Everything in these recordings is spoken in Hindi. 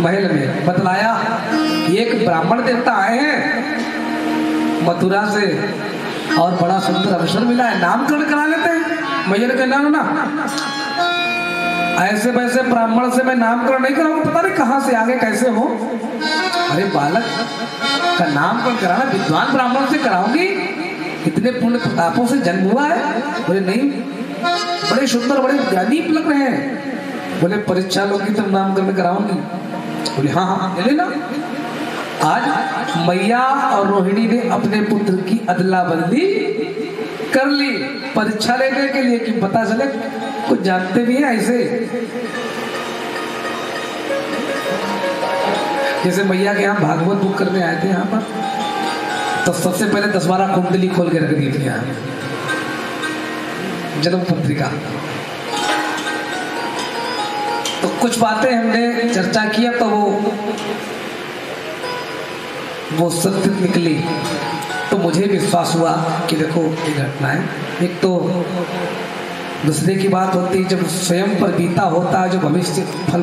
महल में बतलाया एक ब्राह्मण देवता आए हैं मथुरा से और बड़ा सुंदर अवसर मिला है, नामकरण करा लेते हैं। मैया ने कहा ना ऐसे वैसे ब्राह्मण से मैं नामकरण नहीं कराऊंगा, पता नहीं कहाँ से आगे कैसे हो। अरे बालक का नामकरण कराना विद्वान ब्राह्मण से कराऊंगी, इतने पुण्य प्रतापों से जन्म हुआ है। बोले नहीं, बड़े सुंदर बड़े ज्ञानी लग रहे हैं। बोले परीक्षा लोगी तब नामकरण कराऊंगी। बोले हाँ हाँ ले लेना। आज मैया और रोहिणी ने अपने पुत्र की अदला बदली कर ली परीक्षा लेने के लिए, कि पता चले कुछ जानते भी हैं। ऐसे जैसे मैया के यहाँ भागवत बुक करने आए थे यहाँ पर, तो सबसे पहले 10-12 कुंडली खोल के रख दी थी यहाँ जन्म पत्रिका। तो कुछ बातें हमने चर्चा किया तो वो सत्य निकली, तो मुझे विश्वास हुआ कि देखो ये घटना है। एक तो दूसरे की बात होती है जब स्वयं पर बीता होता है, जो भविष्य फल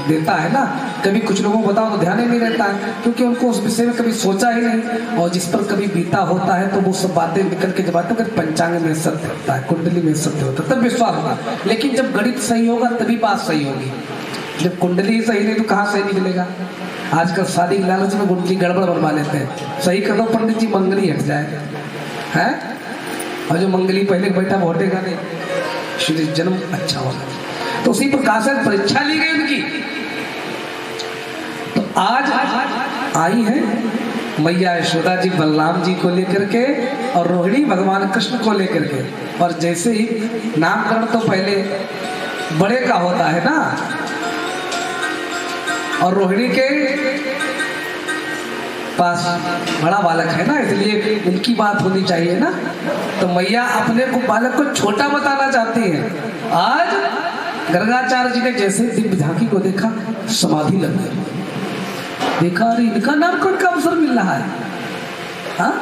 देता है ना। कभी कुछ लोगों को बताओ तो ध्यान ही नहीं रहता है, क्योंकि उनको उस विषय में कभी सोचा ही नहीं। और जिस पर कभी बीता होता है तो वो सब बातें निकल के जब आते हैं, पंचांग में सत्य होता है, कुंडली में सत्य होता है, तब विश्वास होगा। लेकिन जब गणित सही होगा तभी बात सही होगी। जब कुंडली ही सही नहीं तो कहाँ सही निकलेगा। आजकल शादी के लालच में कुंडली गड़बड़ बनवा लेते हैं। सही कर दो पंडित जी, मंगली हट जाए है। और जो मंगली पहले बैठा भोटेगा नहीं, श्री जन्म अच्छा होगा। तो उसी प्रकार से परीक्षा ली गई उनकी। तो आज आई है मैया यशोदा जी बलराम जी को लेकर के और रोहिणी भगवान कृष्ण को लेकर के। और जैसे ही नामकरण तो पहले बड़े का होता है ना, और रोहिणी के पास बड़ा बालक है ना, इसलिए उनकी बात होनी चाहिए ना। तो मैया अपने को बालक को छोटा बताना चाहती है। आज गर्गाचार्य जी ने जैसे दिव्य झांकी को देखा, समाधि लग गई। देखा अरे इनका नामकरण का अवसर मिल रहा है। हाँ,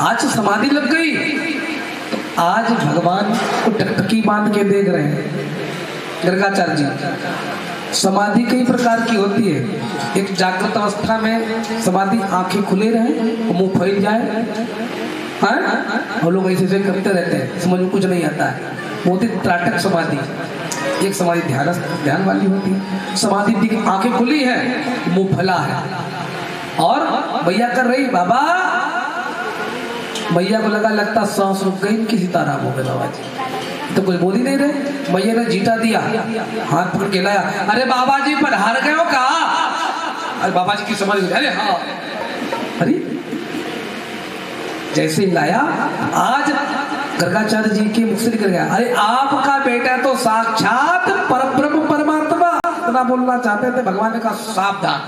आज समाधि लग गई। तो आज भगवान को टकटकी बांध के देख रहे हैं गर्गाचार्य जी। समाधि कई प्रकार की होती है। एक जागृत अवस्था में समाधि आंखें खुले रहे, मुंह फैल जाए, हाँ? और लोग ऐसे ऐसे करते रहते हैं, समझ में कुछ नहीं आता है। वो होती त्राटक समाधि। एक समाधि ध्यान वाली होती है। समाधि आंखें खुली है, मुंह फैला है, और मैया कर रही बाबा। मैया को लगता सांस रुक गई, किसी ताराम हो गए बाबा जी। तो कुछ बोल ही नहीं रहे। मैया ने जीता दिया, हाथ पकड़ के लाया। अरे बाबा जी पधार गए हो कहा? अरे बाबा जी की समझ गई। अरे हाँ, अरे जैसे ही लाया, आज गर्गाचार्य जी के मुख से निकल गया, अरे आपका बेटा तो साक्षात परब्रह्म परमात्मा। इतना बोलना चाहते थे, भगवान का सावधान,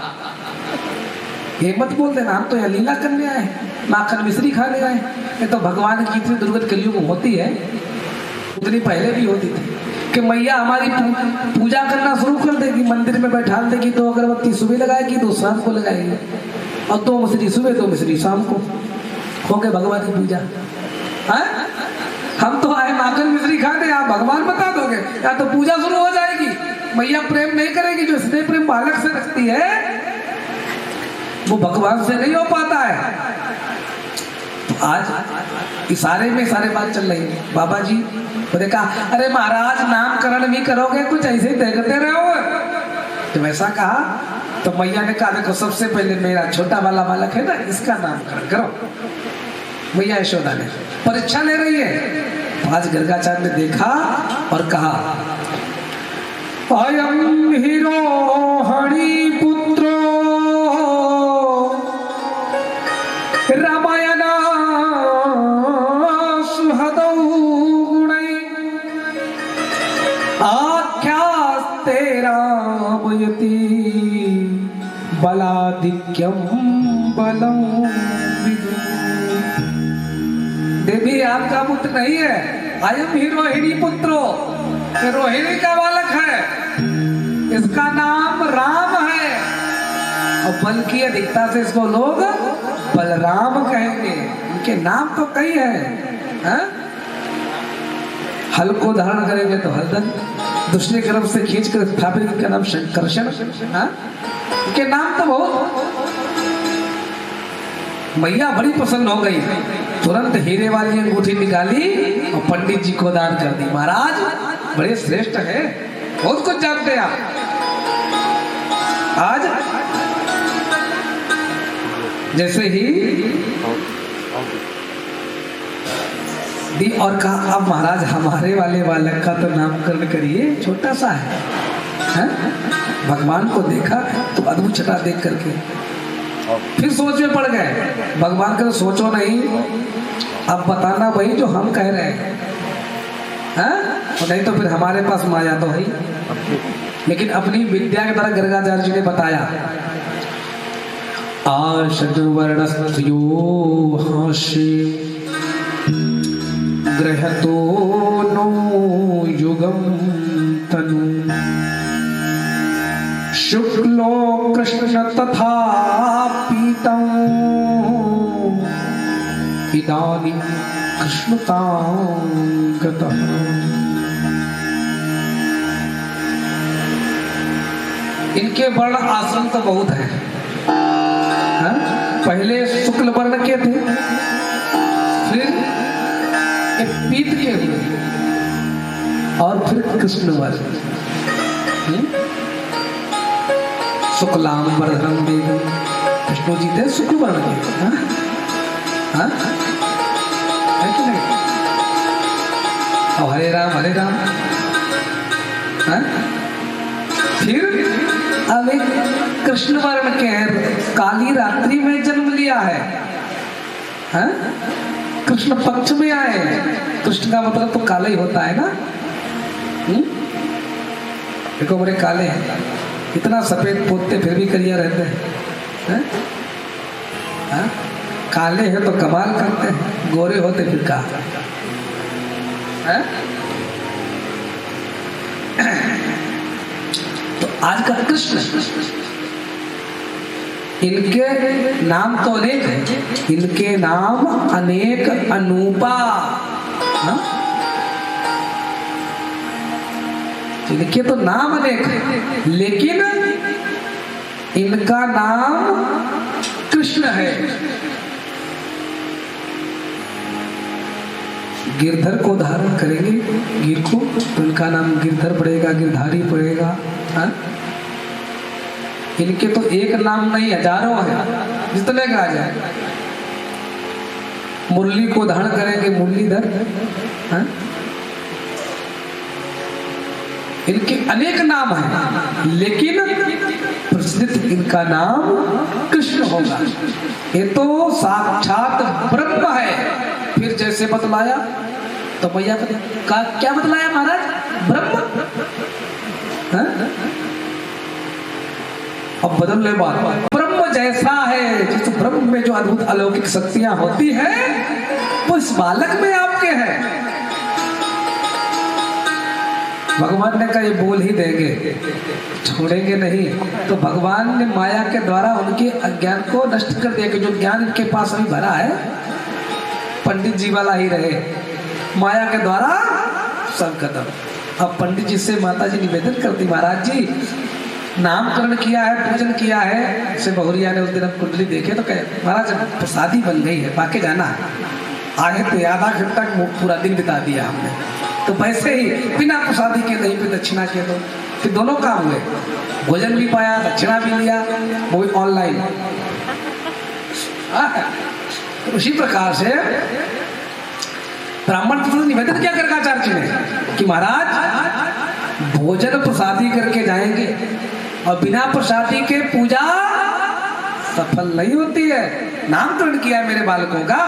ये मत बोल देना, हम तो यह लीला करने आए, माखन मिश्री खाने आए। ये तो भगवान की इतनी दुर्गत कलयुग में होती है, उतनी पहले भी होती थी कि मैया हमारी पूजा करना शुरू कर देगी, मंदिर में बैठा देगी। 2 अगरबत्ती सुबह लगाएगी, 2 शाम को लगाएगी, और 2 मिश्री सुबह 2 मिश्री शाम को। हो गए भगवान की पूजा। हाँ? हम तो आए माखन मिश्री खाने, आप भगवान बता दोगे, या तो पूजा शुरू हो जाएगी। मैया प्रेम नहीं करेगी, जो स्नेह प्रेम बालक से रखती है वो भगवान से नहीं हो पाता है। तो आज इशारे में सारे बात चल रही है। बाबा जी तो देखा, अरे महाराज नामकरण भी करोगे, कुछ ऐसे ही देखते रहो। तो वैसा कहा तो मैया ने कहा देखो सबसे पहले मेरा छोटा वाला बालक है ना, इसका नामकरण करो। मैया यशोदा ने परीक्षा ले रही है। आज गर्गाचार्य ने देखा और कहा, अयम हिरोहणि पुत्रो रामायण सुहदौ गुणै आख्यास्ते रामयति बलाधिक्यम बलम विदु। देवी आपका पुत्र नहीं है, अयम ही रोहिणी पुत्रो, रोहिणी का बालक है, इसका नाम राम है। और बल की अधिकता से इसको लोग बलराम कहेंगे। इनके नाम तो कई हैं। हल को धारण करेंगे तो हलदन, दूसरे गर्भ से खींच कर स्थापित का नाम शंकरषण। के नाम तो बहुत। मैया बड़ी पसंद हो गई, तुरंत हीरे वाली अंगूठी निकाली और पंडित जी को दान कर दी। महाराज बड़े श्रेष्ठ है, बहुत कुछ जानते हैं आप। आज जैसे ही दी और कहा, अब महाराज हमारे वाले बालक का तो नामकरण करिए, छोटा सा है? भगवान को देखा तो अद्भुत छटा देख करके फिर सोच में पड़ गए। भगवान का तो सोचो नहीं, अब बताना वही जो हम कह रहे हैं, और नहीं तो फिर हमारे पास माया तो है। लेकिन अपनी विद्या के द्वारा गर्गाचार्य जी ने बताया, आषड्वर्णस्थयो हास्ये गृहतो नो युगम तनु शुक्लो कृष्ण तथा पीतम इदानीं कृष्णतां गतः। इनके वर्ण आश्रम तो बहुत है। पहले शुक्ल वर्ण के थे, फिर एक पीत के हुए, और फिर कृष्ण वर्ण। शुक्लाम वरदं देवं, विष्णु जी थे शुक्ल वर्ण के। है कि नहीं? और हरे राम फिर अब एक कृष्ण वर्ण के हैं, काली रात्रि में जन्म लिया है? कृष्ण पक्ष में आए। कृष्ण का मतलब तो काला ही होता है ना। देखो बड़े काले हैं, इतना सफेद पोतते फिर भी करिया रहते हैं। काले हैं तो कमाल करते हैं, गोरे होते फिर का। तो आज का कृष्ण, इनके नाम तो अनेक है, इनके नाम अनेक अनूपा। इनके तो नाम अनेक है, लेकिन इनका नाम कृष्ण है। गिरधर को धारण करेंगे, गिर को, तो इनका नाम गिरधर पड़ेगा, गिरधारी पड़ेगा। इनके तो एक नाम नहीं, हजारों है, जितने का आ जाए। मुरली को धारण करेंगे, मुरलीधर। इनके अनेक नाम हैं, लेकिन प्रसिद्ध इनका नाम कृष्ण होगा। ये तो साक्षात ब्रह्म है। फिर जैसे बतलाया तो भैया का क्या बतलाया महाराज? ब्रह्म। अब बदल ले बात, ब्रह्म जैसा है, जिस ब्रह्म में जो अद्भुत अलौकिक शक्तियां होती है वो इस बालक में आपके हैं। भगवान ने कहा ये बोल ही देंगे, छोड़ेंगे नहीं। तो भगवान ने माया के द्वारा उनके अज्ञान को नष्ट कर दिया कि जो ज्ञान इनके पास अभी भरा है पंडित जी वाला ही रहे। माया के द्वारा सब खत्म। अब पंडित जी से माता जी निवेदन करती, महाराज जी नामकरण किया है, पूजन किया है। से बहुरिया ने उस दिन कुंडली देखे तो कहे महाराज प्रसादी बन गई है, बाकी जाना है। आए थे आधा घंटा पूरा दिन बिता दिया हमने, तो वैसे ही बिना प्रसादी के नहीं, फिर दक्षिणा के दो, फिर दोनों काम हुए, भोजन भी पाया, दक्षिणा भी लिया, वो भी ऑनलाइन। तो उसी प्रकार से ब्राह्मण से निवेदन क्या गर्गाचार्य जी ने कि महाराज भोजन प्रसादी करके जाएंगे और बिना प्रसादी के पूजा सफल नहीं होती है। नामकरण किया है मेरे बालकों का,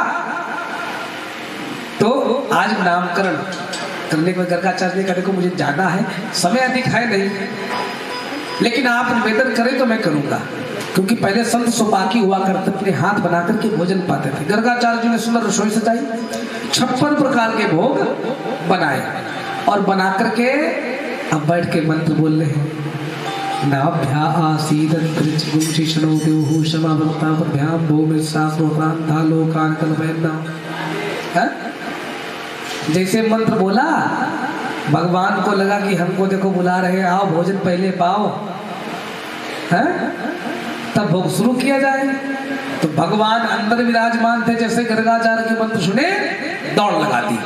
तो आज नामकरण करने को गर्गाचार्य ने कहा देखो मुझे जाना है, समय अधिक है नहीं, लेकिन आप निवेदन करें तो मैं करूंगा। क्योंकि पहले संत सुपाकी हुआ करते, अपने हाथ बना करके भोजन पाते थे। गर्गाचार्य जी ने सुंदर रसोई सजाई, 56 प्रकार के भोग बनाए और बना करके अब बैठ के मंत्र बोल रहे हैं। नाभ्या आसीदं त्रिचुंशिषणो देवो समावृताभ्याम भूमिर्शास्त्रोक्रांता लोकान कल्पयन्ना। जैसे मंत्र बोला भगवान को लगा कि हमको देखो बुला रहे हैं, आओ भोजन पहले पाओ, है तब भोग शुरू किया जाए। तो भगवान अंदर विराजमान थे, जैसे गर्गाचार्य के मंत्र सुने दौड़ लगा दी।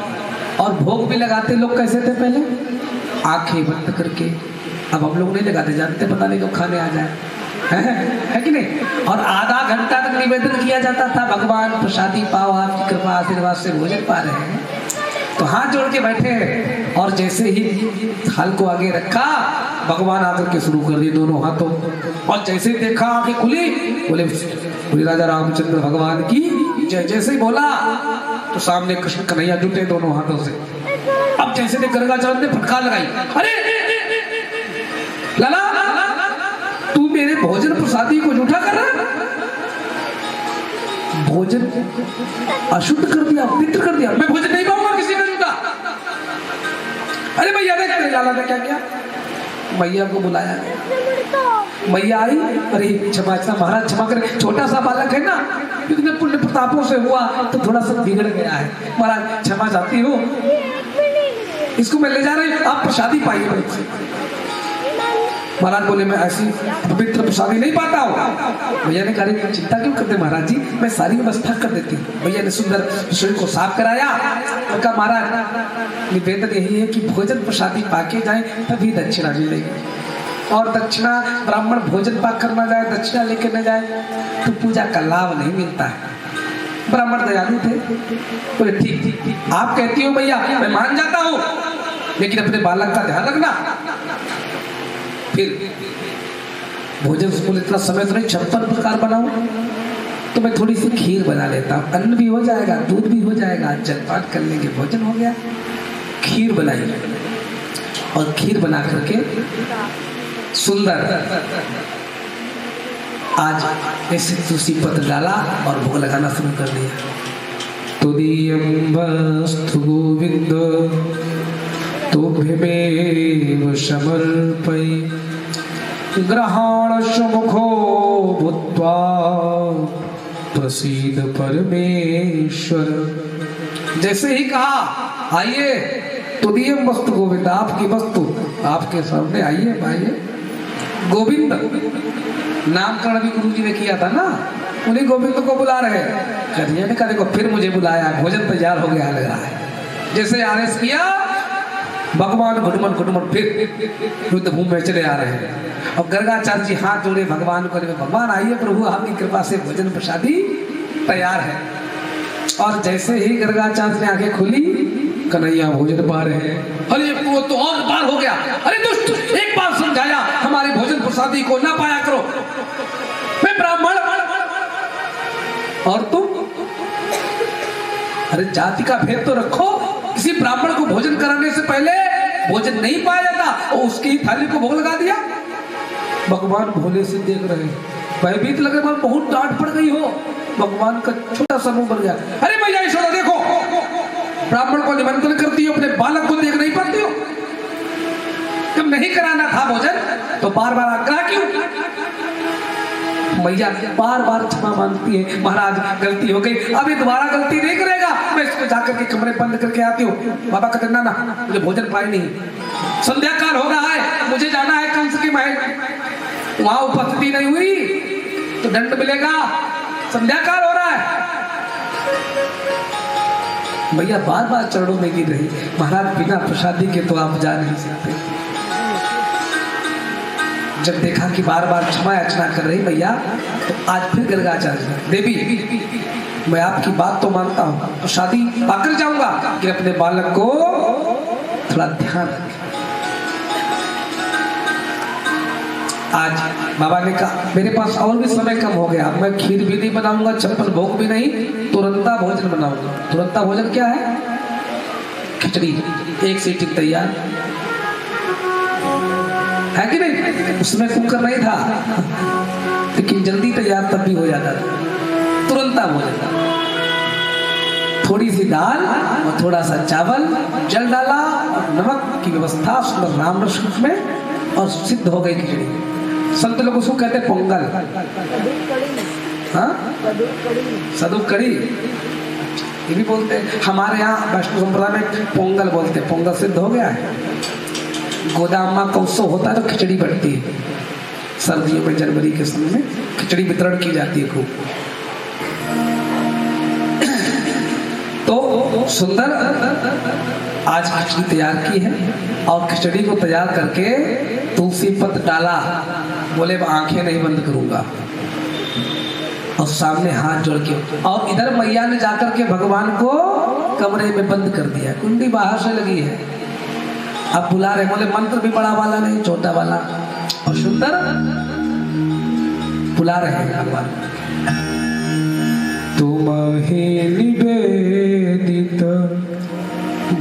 और भोग भी लगाते लोग कैसे थे पहले, आंखें बंद करके। अब हम लोग नहीं लगाते, जानते पता नहीं तो खाने आ जाए, है कि नहीं। और आधा घंटा तक निवेदन किया जाता था, भगवान प्रसादी पाओ, आपकी कृपा आशीर्वाद से भोजन पा रहे हैं। तो हाथ जोड़ के बैठे हैं और जैसे ही थाल को आगे रखा, भगवान आकर के शुरू कर दिए दोनों हाथों। और जैसे ही देखा आंखें खुली, बोले राजा रामचंद्र भगवान की जय। जैसे ही बोला तो सामने कृष्ण कन्हैया जुटे दोनों हाथों से। अब जैसे ने गर्गाचार्य ने फटकार लगाई, अरे लाला तू मेरे भोजन प्रसादी को झूठा कर रहा है, भोजन अशुद्ध कर दिया, पवित्र कर दिया, मैं भोजन नहीं पाऊंगा किसी का झूठा। अरे भैया देख लाला ने क्या किया, मैया को बुलाया, मैया आई, अरे क्षमा महाराज क्षमा करें, छोटा सा बालक है ना, इतने पुण्य प्रतापों से हुआ तो थोड़ा सा बिगड़ गया है, महाराज क्षमा चाहती हूँ, इसको मैं ले जा रही हूँ, आप प्रसादी पाइए। महाराज बोले मैं ऐसी पवित्र प्रसादी नहीं पाता हूँ। भैया ने कहा चिंता क्यों करते महाराज जी, मैं सारी व्यवस्था कर देती हूँ। भैया ने सुंदर रसोई को साफ कराया और कहा महाराज निवेदन यही है कि भोजन प्रसादी पाके जाए तभी दक्षिणा मिलेगी, और दक्षिणा ब्राह्मण भोजन पाक करना जाए दक्षिणा लेके न जाए तो पूजा का लाभ नहीं मिलता है। ब्राह्मण दयालु थे, बोले ठीक आप कहती हो भैया मैं मान जाता हूँ, लेकिन अपने बालक का ध्यान रखना। फिर भोजन स्कूल इतना समय तो नहीं, 56 प्रकार बनाऊं तो मैं थोड़ी सी खीर बना लेता हूँ, अन्न भी हो जाएगा, दूध भी हो जाएगा, जलपान कर लेंगे, भोजन हो गया। खीर बनाई और खीर बना करके सुंदर आज ऐसे तुलसी पत्र डाला और भोग लगाना शुरू कर दिया। तुदीयं वस्तु गोविंद तुभ्यमेव समर्पये ग्रहण सुमुखो भूत्वा प्रसीद परमेश्वर। जैसे ही कहा आइए तुदीयं वस्तु गोविंद, आपकी वस्तु आपके सामने आइए, आइए। गोविंद नामकरण भी गुरु जी ने किया था ना, उन्हीं गोविंद को बुला रहे हैं। कहा देखो फिर मुझे बुलाया, भोजन तैयार हो गया लग रहा है। जैसे आदेश किया भगवान घुटमन घुटमन फिर युद्ध भूमि में चले आ रहे हैं। और गर्गाचार्य जी हाथ जोड़े भगवान को, भगवान आइए प्रभु आपकी कृपा से भोजन प्रसादी तैयार है। और जैसे ही गर्गाचार्य ने आंखें खुली, कन्हैया भोजन पा रहे हैं। अरे वो तो और बार हो गया, अरे दुष्ट एक बार समझाया हमारे भोजन प्रसादी को ना पाया करो, मैं ब्राह्मण और तुम, अरे जाति का भेद तो रखो, किसी ब्राह्मण को भोजन कराने से पहले भोजन नहीं पाया जाता और उसकी ही थाली को भोग लगा दिया। भगवान भोले से देख रहे हैं, भयभीत लग रहे, बहुत डांट पड़ गई हो। भगवान का छोटा सा मुंह बन गया, अरे भैया ईश्वर देखो ब्राह्मण को निमंत्रण करती हो, अपने बालक को देख नहीं पाती हो, तुम नहीं कराना था भोजन तो बार बार आग्रह क्यों। मैया बार बार क्षमा मांगती है, महाराज गलती हो गई, अभी दोबारा गलती नहीं करेगा, मैं इसको जाकर के कमरे बंद करके आती हूँ। बाबा कहते ना मुझे भोजन पाए नहीं, संध्या काल हो रहा है, मुझे जाना है कंस के महल, वहां उपस्थिति नहीं हुई तो दंड मिलेगा, संध्या काल हो रहा है। भैया बार बार चरणों में गिर रही, महाराज बिना प्रसादी के तो आप जा नहीं सकते। जब देखा कि बार बार क्षमा याचना कर रही भैया, तो आज फिर गर्गाचार्य देवी मैं आपकी बात तो मानता हूँ, तो शादी पाकर जाऊंगा कि अपने बालक को थोड़ा ध्यान रखें। आज बाबा ने कहा मेरे पास और भी समय कम हो गया, मैं खीर भी नहीं बनाऊंगा, 56 भोग भी नहीं, तुरंता भोजन बनाऊंगा। तुरंता भोजन क्या है, खिचड़ी, एक सीटी तैयार है कि नहीं, उसमें कुकर नहीं था लेकिन जल्दी तैयार तब भी हो जाता था, तुरंता भोजन। थोड़ी सी दाल और थोड़ा सा चावल, जल डाला और नमक की व्यवस्था सुंदर राम रस में, और सिद्ध हो गई खिचड़ी। संत लोग उसको कहते हैं पोंगल, हाँ सदु कड़ी ये भी बोलते हैं। हमारे यहाँ वैष्णव संप्रदाय में पोंगल बोलते हैं। पोंगल सिद्ध हो गया है। गोदामा का उत्सव होता है तो खिचड़ी बढ़ती है, सर्दियों में जनवरी के समय में खिचड़ी वितरण की जाती है खूब। तो सुंदर आज खिचड़ी तैयार की है और खिचड़ी को तैयार करके तुलसी पत्र डाला, बोले अब आंखें नहीं बंद करूंगा, और सामने हाथ जोड़ के, और इधर मैया ने जाकर के भगवान को कमरे में बंद कर दिया, कुंडी बाहर से लगी है। अब बुला रहे, बोले मंत्र भी बड़ा वाला नहीं छोटा वाला, और सुंदर बुला रहे हैं भगवान। तुम्हें निवेदित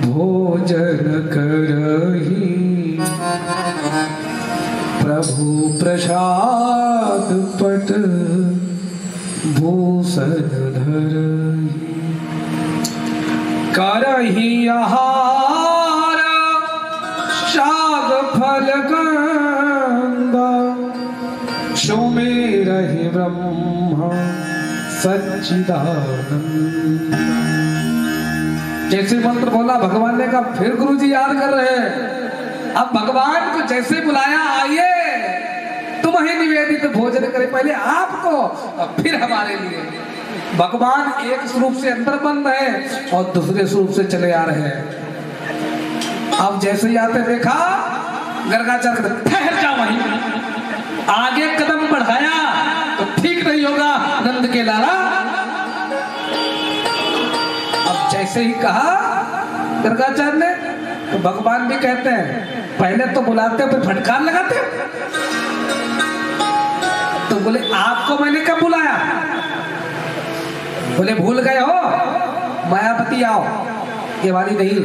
भोजन करही, प्रभु प्रसाद पट भूषण धरही, करही आहार शाग फल गंगा, सुमिरहि ब्रह्म सच्चिदानंद। जैसे मंत्र बोला भगवान ने कहा फिर गुरुजी याद कर रहे हैं। अब भगवान को जैसे बुलाया, आइए तुम ही निवेदित भोजन करें, पहले आपको और फिर हमारे लिए। भगवान एक स्वरूप से अंदर बंद है और दूसरे स्वरूप से चले आ रहे हैं। अब जैसे ही आते देखा, गर्गाचार्य ठहर जाओ वहीं, आगे कदम बढ़ाया तो ठीक नहीं होगा नंद के लाला। अब जैसे ही कहा गर्गाचार्य ने, तो भगवान भी कहते हैं पहले तो बुलाते हो फिर फटकार लगाते हो। तो बोले आपको मैंने कब बुलाया? बोले भूल गए हो, मायावती आओ, ये वाली नहीं,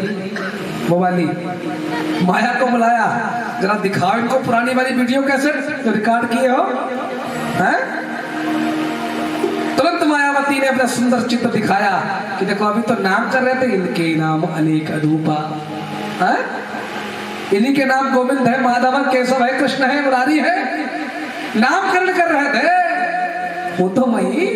वो वाली माया को बुलाया, जरा दिखाओ इनको पुरानी वाली वीडियो कैसेट जो रिकॉर्ड किए हो। हैं? तुरंत मायावती ने अपना सुंदर चित्र दिखाया कि देखो अभी तो नाम कर रहे थे, इनके नाम अनेक रूपा, इन्हीं के नाम गोविंद है, माधव है, केशव है, कृष्ण है, मुरारी है, नामकरण कर रहे थे। वो तो मई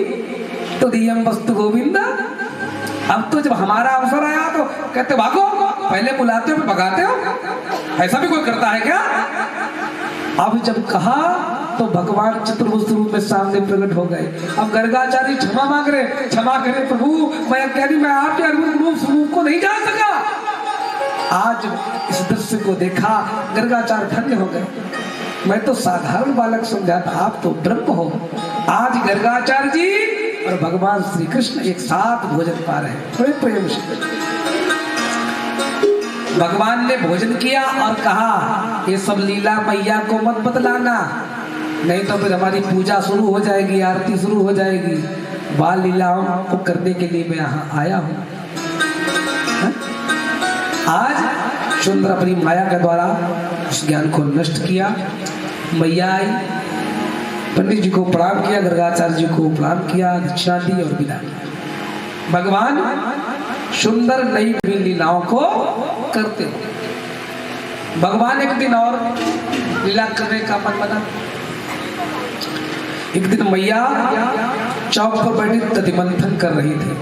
तो दियम वस्तु गोविंद। अब तो जब हमारा अवसर आया तो कहते भागो, पहले बुलाते हो फिर भगाते हो, ऐसा भी कोई करता है क्या? अब जब कहा तो भगवान चित्रगुप्त रूप में सामने प्रकट हो गए। अब गर्गाचार्य क्षमा मांग रहे, क्षमा करें प्रभु, मैं कह रही मैं आपके अरूप स्वरूप को नहीं जान सका। आज इस दृश्य को देखा गर्गाचार्य धन्य हो गए। मैं तो साधारण बालक समझा था, आप तो ब्रह्म हो। आज गर्गाचार्य जी और भगवान श्री कृष्ण एक साथ भोजन पा रहे हैं, बड़े प्रेम से। भगवान ने भोजन किया और कहा ये सब लीला मैया को मत बतलाना, नहीं तो फिर हमारी पूजा शुरू हो जाएगी, आरती शुरू हो जाएगी। बाल लीलाओं को करने के लिए मैं यहाँ आया हूँ। आज सुंदर अपनी माया के द्वारा उस ज्ञान को नष्ट किया। मैया आई, पंडित जी को प्रणाम किया, गर्गाचार्य जी को प्रणाम किया, दक्षिणा दी और विदा किया। भगवान सुंदर नई नई लीलाओं को करते हैं। भगवान एक दिन और लीला करने का मन बना। एक दिन मैया चौक पर बैठी दधि मंथन कर रही थी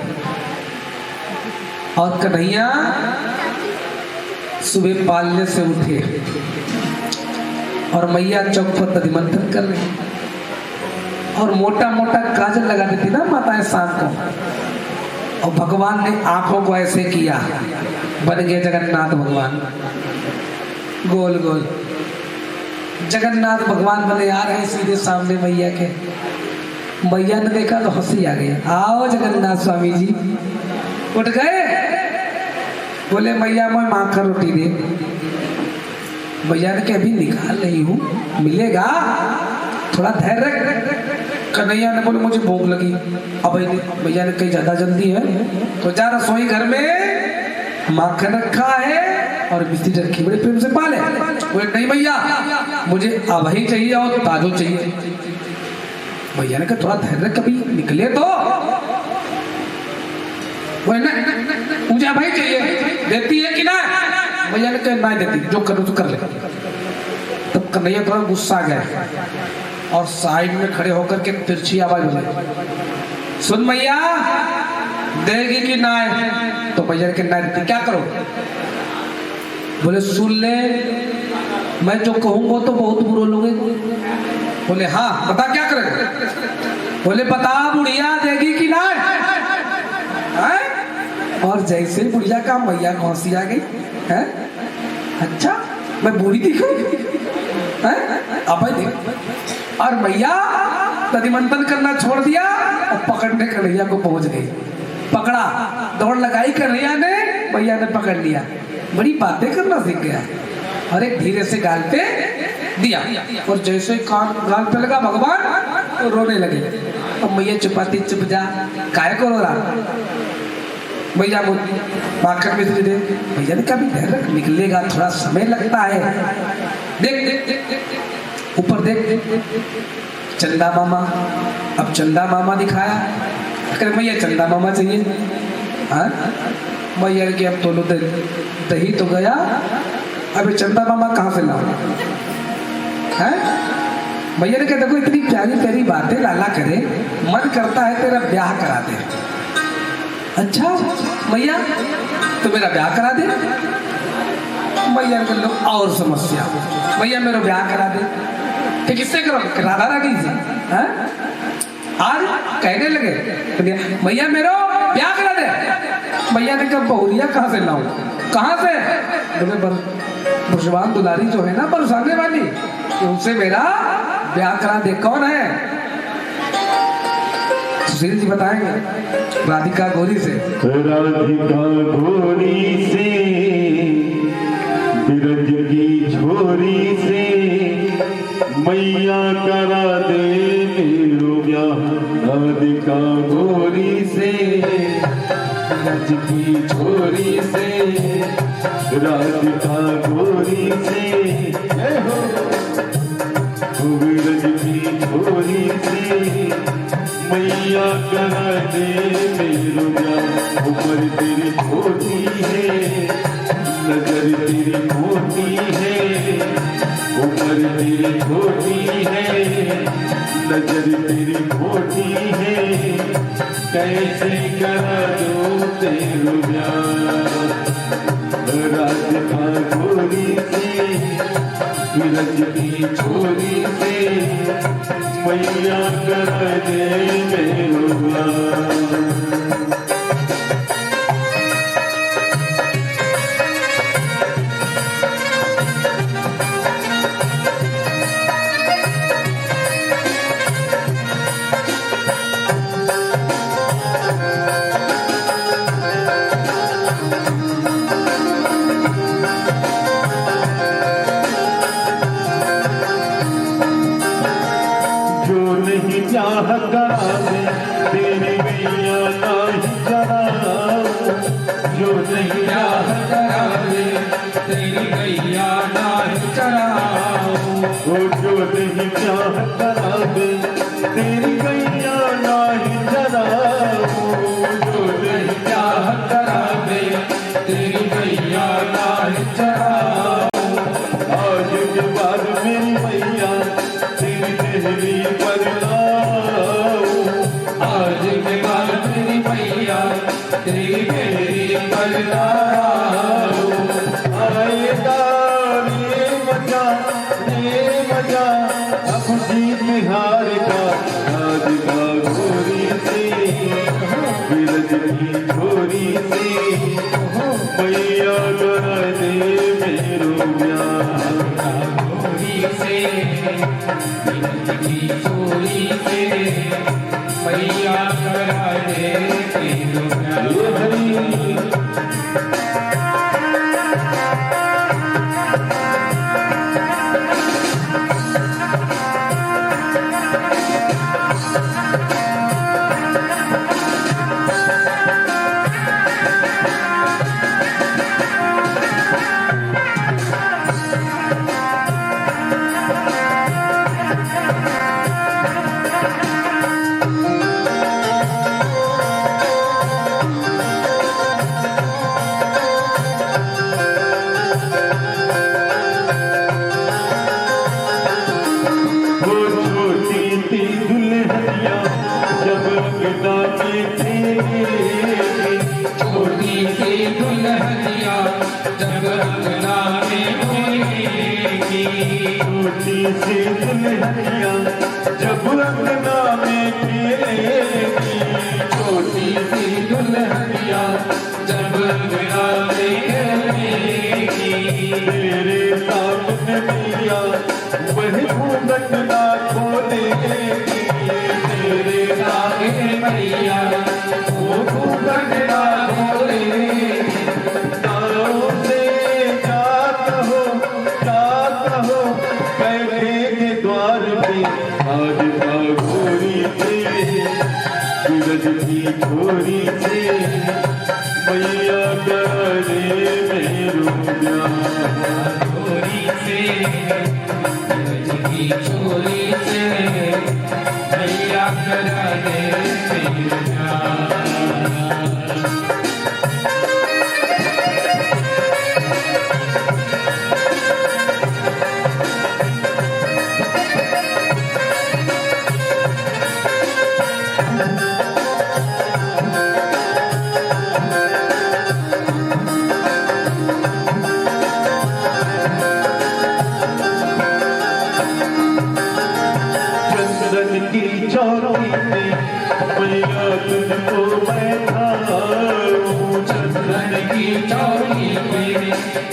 और कन्हैया सुबह पालने से उठे और मैया चौक पर दधि मंथन कर रही और मोटा मोटा काजल लगा देती ना माताएं शाम को, और भगवान ने आंखों को ऐसे किया, बन गए जगन्नाथ भगवान, गोल गोल जगन्नाथ भगवान बने आ रहे सीधे सामने मैया के। मैया ने देखा तो हंसी आ गई, आओ जगन्नाथ स्वामी जी। उठ गए, बोले मैया मैं माखन रोटी दे। मैया ने कहा अभी निकाल रही हूँ, मिलेगा, थोड़ा धैर्य रख। कन्हैया ने बोले मुझे भूख लगी। अब भैया ने कही ज्यादा जल्दी है तो जा, रसोई घर में माखन रखा है और मिस्त्री रखी, बड़े प्रेम से पाले। बोले नहीं भैया मुझे अब ही चाहिए और ताजो चाहिए। भैया ने कहा थोड़ा धैर्य, कभी निकले तो। बोले नहीं मुझे अब ही चाहिए, देती है कि ना? भैया ने कहा नहीं देती, जो करो तो कर ले। तब कन्हैया थोड़ा गुस्सा गया और साइड में खड़े होकर के तिरछी आवाज बोले, सुन मैया देगी कि ना? तो भैया के ना देती, क्या करो? बोले सुन ले मैं जो कहूंगा तो बहुत बुरे लोगे। बोले हाँ बता क्या करें। बोले बता बुढ़िया देगी कि ना। और जैसे बुढ़िया का मैया घोंसी आ गई है। अच्छा मैं बूढ़ी दिखूं अब देख। और मैया तदिमंथन करना छोड़ दिया और पकड़ने कन्हैया को पहुंच गई। पकड़ा, दौड़ लगाई कन्हैया ने, मैया ने पकड़ लिया। बड़ी बातें करना सीख गया। और एक धीरे से गाल पे दिया और जैसे गाल पे लगा भगवान तो रोने लगे। अब मैया चुपाती चुप जा, काहे को रो रहा। भैया माखन मिश्री दे। भैया ने कभी धैर्य रख, निकलेगा थोड़ा समय लगता है। देख देख देख ऊपर देख चंदा मामा। अब चंदा मामा दिखाया। अगर भैया चंदा मामा चाहिए। हाँ भैया के अब दोनों दही तो गया, अभी चंदा मामा कहाँ से लाओ। है भैया ने कहा देखो इतनी प्यारी प्यारी बातें लाला करे, मन करता है तेरा ब्याह करा दे। अच्छा भैया तो मेरा ब्याह करा दे। भैया कर लो और समस्या। भैया मेरा ब्याह करा दे। तो किससे करो, राधा रानी से। हाँ आज कहने लगे भैया मेरा ब्याह करा दे। भैया ने कहा बहुरिया कहाँ से लाऊं। कहाँ से। भगवान दुलारी जो है ना बरसाने वाली, उनसे मेरा ब्याह करा दे। कौन है सुशील जी बताएंगे। राधिका गौरी से। राधिका गौरी से बिरज की छोरी से मैया करा दे मेरो ब्याह। राधिका गौरी से बिरज की छोरी से, राधिका गौरी से बिरज की छोरी से मैया करा दे मेरो ब्याह। उम्र तेरी छोटी है, नजर तेरी मोटी है। उम्र तेरी छोटी है, नजर तेरी मोटी है। कैसे करा दो तेरो ब्याह। राधिका गौरी से बिरज की छोरी से मैया करा दे मेरो ब्याह। ब्याह करा दे तेरी मैया नाही जरा। जो नहीं ब्याह करा दे तेरी मैया नाही जरा। जो नहीं ब्याह करा दे तेरी मैया नाही जरा। जो नहीं ब्याह करा दे तेरी मैया नाही जरा। आज के बाद मेरी मैया तेरी देहरी पर तेरी मेरी आएगा ये मजा अब जीत हार का। राधिका गौरी से बिरज की छोरी से मैया करा दे मेरो ब्याह। गौरी से बिरज की छोरी से मैया करा दे मेरो ब्याह। सी दुल्हनिया जब अंगना में खेलेगी, छोटी सी दुल्हनिया जब अंगना में खेलेगी, तेरे सामने मैया वही घूंघट ना खोलेगी, तेरे आगे मैया वो घूंघट ना खोलेगी। तारों से जाता हो बैठेंगे द्वार पे, आज का घोरी से सूरज की छोरी से मैया करे मेरो प्यार। छोरी से सूरज की छोरी से मैया करा दे मेरा प्यार। चंदन की चौकी में मैया तुझको बैठाऊं, चंदन की चौकी पे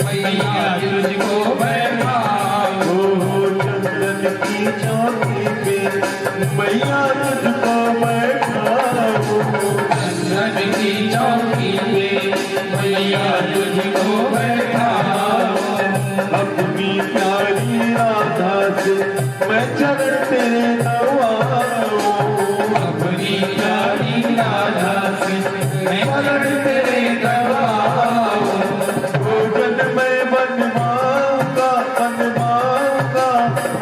मैया तुझको बैठाऊं, चंदन की चौकी पे मैया तुझको बैठाऊं, चंदन की चौकी पे मैया तुझको बैठाऊं। अपनी प्यारी राधा से मैं चरण तेरे नवाऊं, अपनी प्यारी राधा से मैं चरण तेरे नवाऊं। भोजन मैं बनवाऊंगा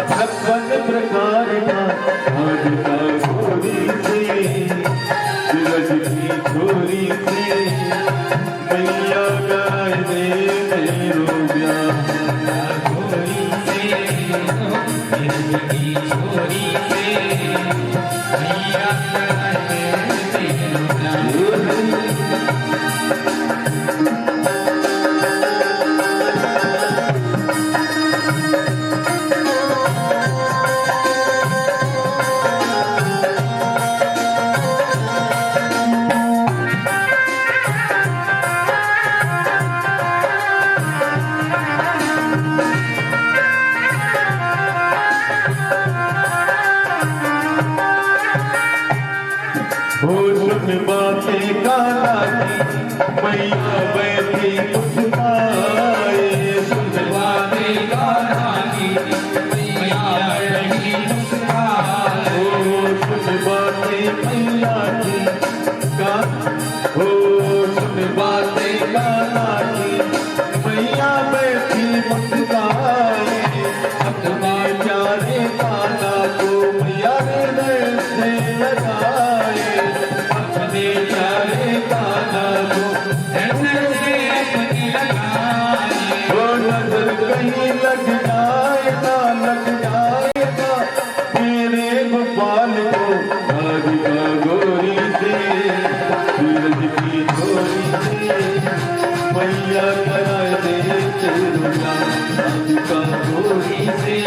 छप्पन प्रकार का, आज का घोरी से सूरज की छोरी से मैया गाय दे मेरो प्यार। छोरी से सूरज की छोरी से मैया करा दे मेरा प्यार। हो सुन बातें काला की मैया बैठी मुस्काए, सुन बातें गाना की मैया बैठी मुस्काए, हो सुन बातें मैया की हो सुन बातें काला की मैया बैठी मुस्काए, अपने प्यारे काला को मैया ने दिल से लगाए, अपने प्यारे काला को नजर से अपनी लगाए, वो नजर कहीं लग जाएगा मेरे गोपाल को, राधिका गोरी से सूरज की छोरी से मैया कराए दे तेरा, राधिका गोरी से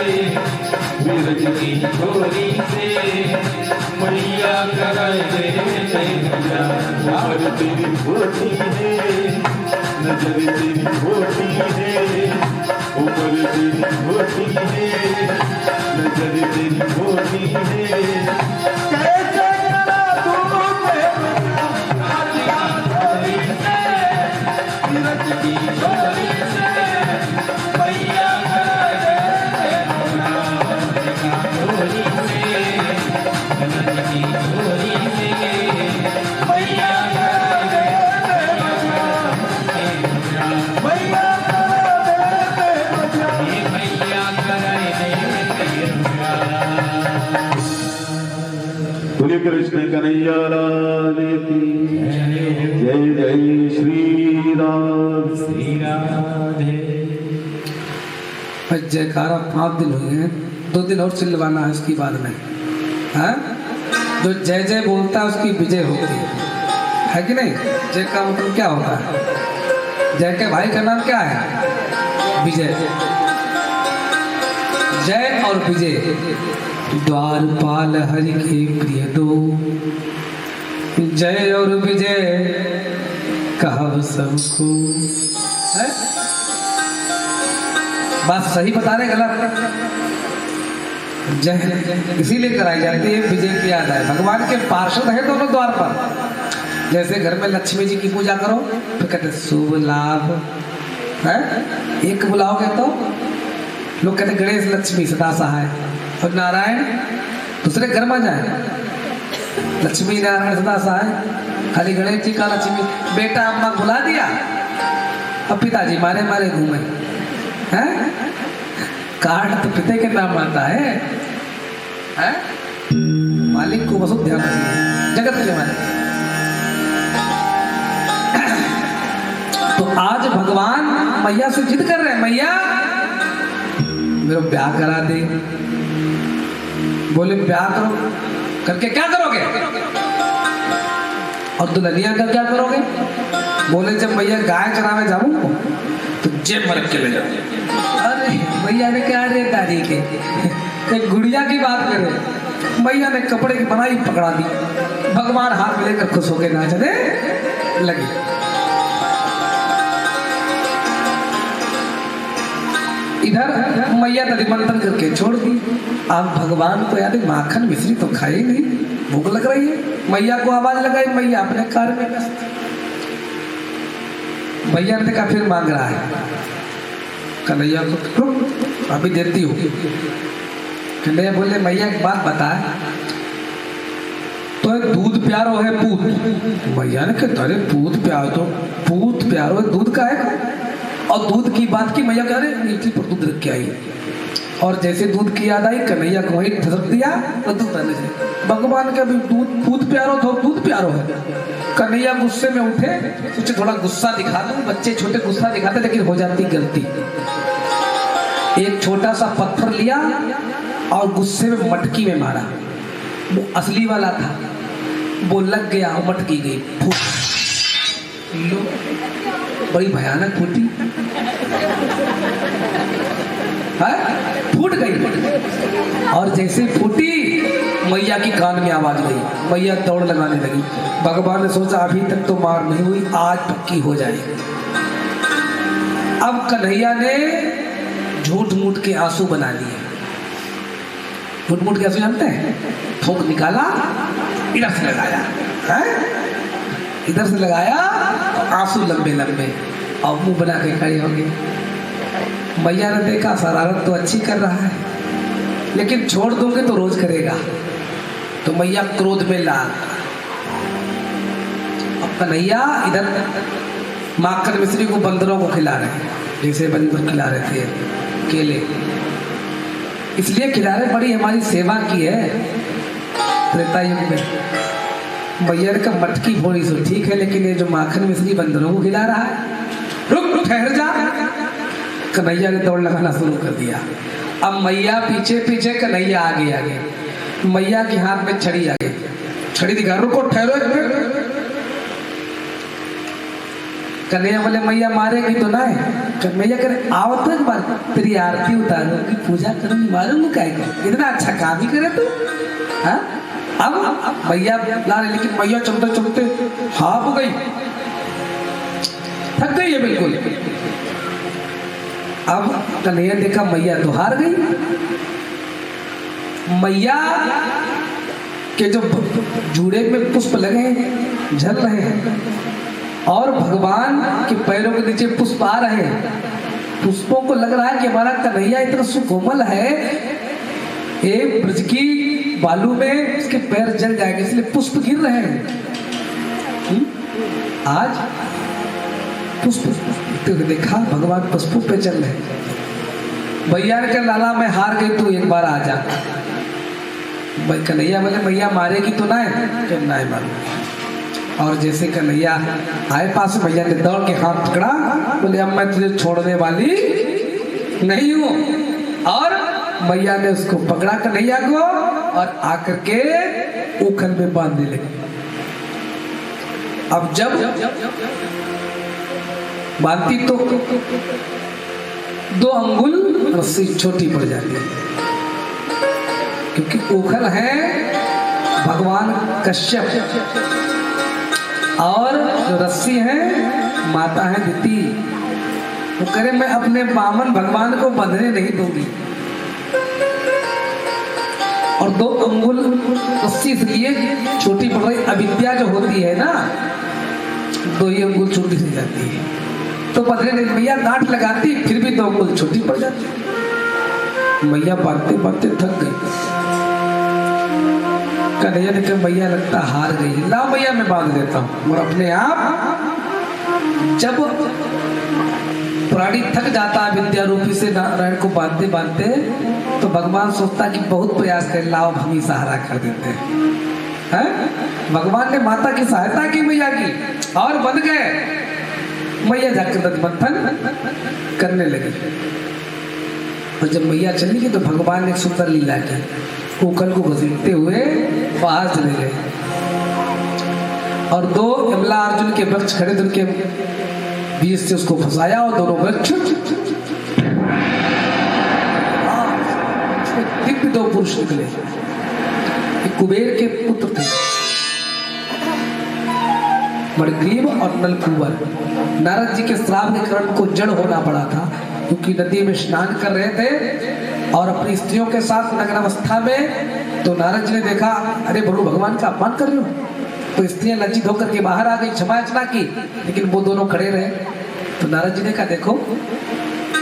सूरज की छोरी से मैया कराए दे मेरा नजर तेरी छोटी है, नजर तेरी छोटी है, उम्र तेरी छोटी है, नजर तेरी छोटी है, कैसे करा तू सूरज की छोरी से मैया कराए दे मेरा छोरी से सूरज की छोरी से मैया कराए दे मैया मैया कराए दे बोलिए कृष्ण कन्हैया लाल की जय जय श्री राम। श्री राधे। जयकारा 5 दिन हुए हैं, 2 दिन और चिल्लवाना है इसकी बाद में। हाँ, जो जय जय बोलता है उसकी विजय होती है कि नहीं? जय का मतलब क्या होता है? जय के भाई का नाम क्या है? विजय। जय और विजय द्वारपाल हरि के प्रिय दो, जय और विजय कहा सबको। है? बात सही बता रहे गलत? जय इसीलिए कराई जाती है, विजय की याद है। भगवान के पार्षद है दोनों द्वार पर। जैसे घर में लक्ष्मी जी की पूजा करो तो कहते शुभ लाभ है, एक बुलाओगे तो लोग कहते गणेश लक्ष्मी सदा सहाय, और नारायण दूसरे घर में जाए लक्ष्मी नारायण सदा सहाय, खाली गणेश जी का लक्ष्मी। बेटा अम्मा बुला दिया, अब पिताजी मारे मारे घूमे हैं, कार्ड तो पिता के नाम आता है? मालिक को बस ध्यान रखिए, जगत के मालिक। तो आज भगवान मैया से जिद कर रहे हैं, मैया मेरा ब्याह करा दे। बोले ब्याह करो, करके क्या करोगे? और दुल्हनिया का क्या करोगे? बोले जब मैया गाय चरावे जाऊं तो जेब में रख के ले जाओ। अरे मैया ने क्या रे दादी के गुड़िया की बात करे, मैया ने कपड़े की बनाई पकड़ा दी, भगवान हाथ में लेकर खुश होकर नाचने लगे। इधर मैया ने निमंत्रण करके छोड़ दी। अब भगवान को याद माखन मिश्री तो खाए नहीं, भूख लग रही है। मैया को आवाज लगाई, मैया अपने कार्य में व्यस्त। मैया ने कहा फिर मांग रहा है, कन्हैया को अभी देती हूँ। कन्हैया बोले मैया एक बात बता, तो दूध प्यारो है पूत? मैया ने कहा अरे पूत प्यारो तो पूत प्यारो है, दूध का है। और दूध की बात की, मैया कह रहे मीठी पर दूध रख के आई, और जैसे दूध की याद आई कन्हैया को वहीं धसक दिया तो दूध आने से। भगवान का भी दूध पूत प्यारो तो दूध प्यारो है। कन्हैया गुस्से में उठे, सोचे थोड़ा गुस्सा दिखा दूं, बच्चे छोटे गुस्सा दिखाते लेकिन हो जाती गलती। एक छोटा सा पत्थर लिया और गुस्से में मटकी में मारा, वो असली वाला था, वो लग गया, मटकी गई, फूट। लो बड़ी भयानक फूटी, फूट गई। और जैसे फूटी मैया की कान में आवाज गई, मैया दौड़ लगाने लगी। भगवान ने सोचा अभी तक तो मार नहीं हुई, आज पक्की हो जाएगी। अब कन्हैया ने झूठ मूठ के आंसू बना लिए। झूठ मूठ के आंसू जानते हैं? थोक निकाला, इधर से लगाया, इधर से लगाया, आंसू लंबे लंबे, और मुंह बना के खड़े हो गए। मैया ने देखा शरारत तो अच्छी कर रहा है, लेकिन छोड़ दूंगे तो रोज करेगा। तो मैया क्रोध में लाग। अब कन्हैया इधर माखन मिश्री को बंदरों को खिला रहे हैं, जैसे बंदर खिला रहे थे केले, इसलिए खिला रहे, बड़ी हमारी सेवा की है। त्रेता युग में मैया का मटकी भोरी सो ठीक है, लेकिन ये जो माखन मिश्री बंदरों को खिला रहा है, रुक ठहर जा। कन्हैया ने दौड़ लगाना शुरू कर दिया। अब मैया पीछे पीछे, कन्हैया आगे आगे। मैया के हाथ में छड़ी आ गई, छड़ी दिखा, रुको ठहरो। कन्हैया बोले मैया मारेगी तो ना? मैया करे आओ तो एक बार तेरी आरती उतारो की पूजा करूंगी, मारूंगी क्या? इतना अच्छा काम ही करे तू। हाँ अब मैया ला रही, लेकिन मैया चलते चलते हाफ गई, थक गई है बिल्कुल। अब कन्हैया देखा मैया तो हार गई। मैया के जो जूड़े में पुष्प लगे हैं, झल रहे हैं, और भगवान के पैरों के नीचे पुष्प आ रहे हैं। पुष्पों को लग रहा है कि हमारा कन्हैया इतना सुकोमल है, एक ब्रज की बालू में इसके पैर जल जाएंगे, इसलिए पुष्प गिर रहे हैं। आज पुष्प देखा भगवान पुष्पों पे चल रहे। भैया ने कहा लाला मैं हार गई, तू एक बार आ जा। कन्हैया बोले मैया मारेगी तो ना? ना मारू। और जैसे कन्हैया आए पास, भैया ने दौड़ के हाथ पकड़ा, बोले अब मैं तुझे छोड़ने वाली नहीं हूं। और मैया ने उसको पकड़ा कन्हैया को, और आकर के उखल में बांधने लगी। अब जब बांधती तो 2 अंगुल रस्सी छोटी पड़ जाती है, क्योंकि ओखल है भगवान कश्यप और जो रस्सी है माता है दिति। वो करे मैं अपने बामन भगवान को बंधने नहीं दूंगी। और 2 अंगुल रस्सी इसलिए छोटी पड़ रही, अविद्या जो होती है ना 2 ही अंगुल छोटी सी जाती है तो बंधने नहीं। मैया गांठ लगाती फिर भी 2 अंगुल छोटी पड़ जाती। मैया बांधते बांधते थक गई। कन्हैया ने कहा मैया लगता हार गई, ला मैया मैं बांध देता हूं। और अपने आप जब प्राणी थक जाता है विद्या रूपी से नारायण को बांधते बांधते तो भगवान सोचता कि बहुत प्रयास कर, लाओ हम ही सहारा कर देते हैं। भगवान ने माता की सहायता की मैया की और बंध गए। मैया जाकर मंथन करने लगी। और जब मैया चली गई तो भगवान ने एक सुंदर लीला की, कोकल को घसीटते हुए बाहर चले गए और 2 यमला अर्जुन के वृक्ष खड़े थे, उनके बीच से उसको फंसाया और दोनों वृक्ष दिव्य 2 पुरुष निकले। एक कुबेर के पुत्र थे मणिग्रीव और नलकूबर। नारद जी के श्राप के कारण को जड़ होना पड़ा था क्योंकि नदी में स्नान कर रहे थे और अपनी स्त्रियों के साथ नग्न अवस्था में। तो नारद जी ने देखा अरे बड़ू भगवान का अपमान कर रहे हो। तो स्त्रियां लज्जित होकर के बाहर आ गई, क्षमा याचना की, लेकिन वो दोनों खड़े रहे। तो नारद जी ने कहा देखो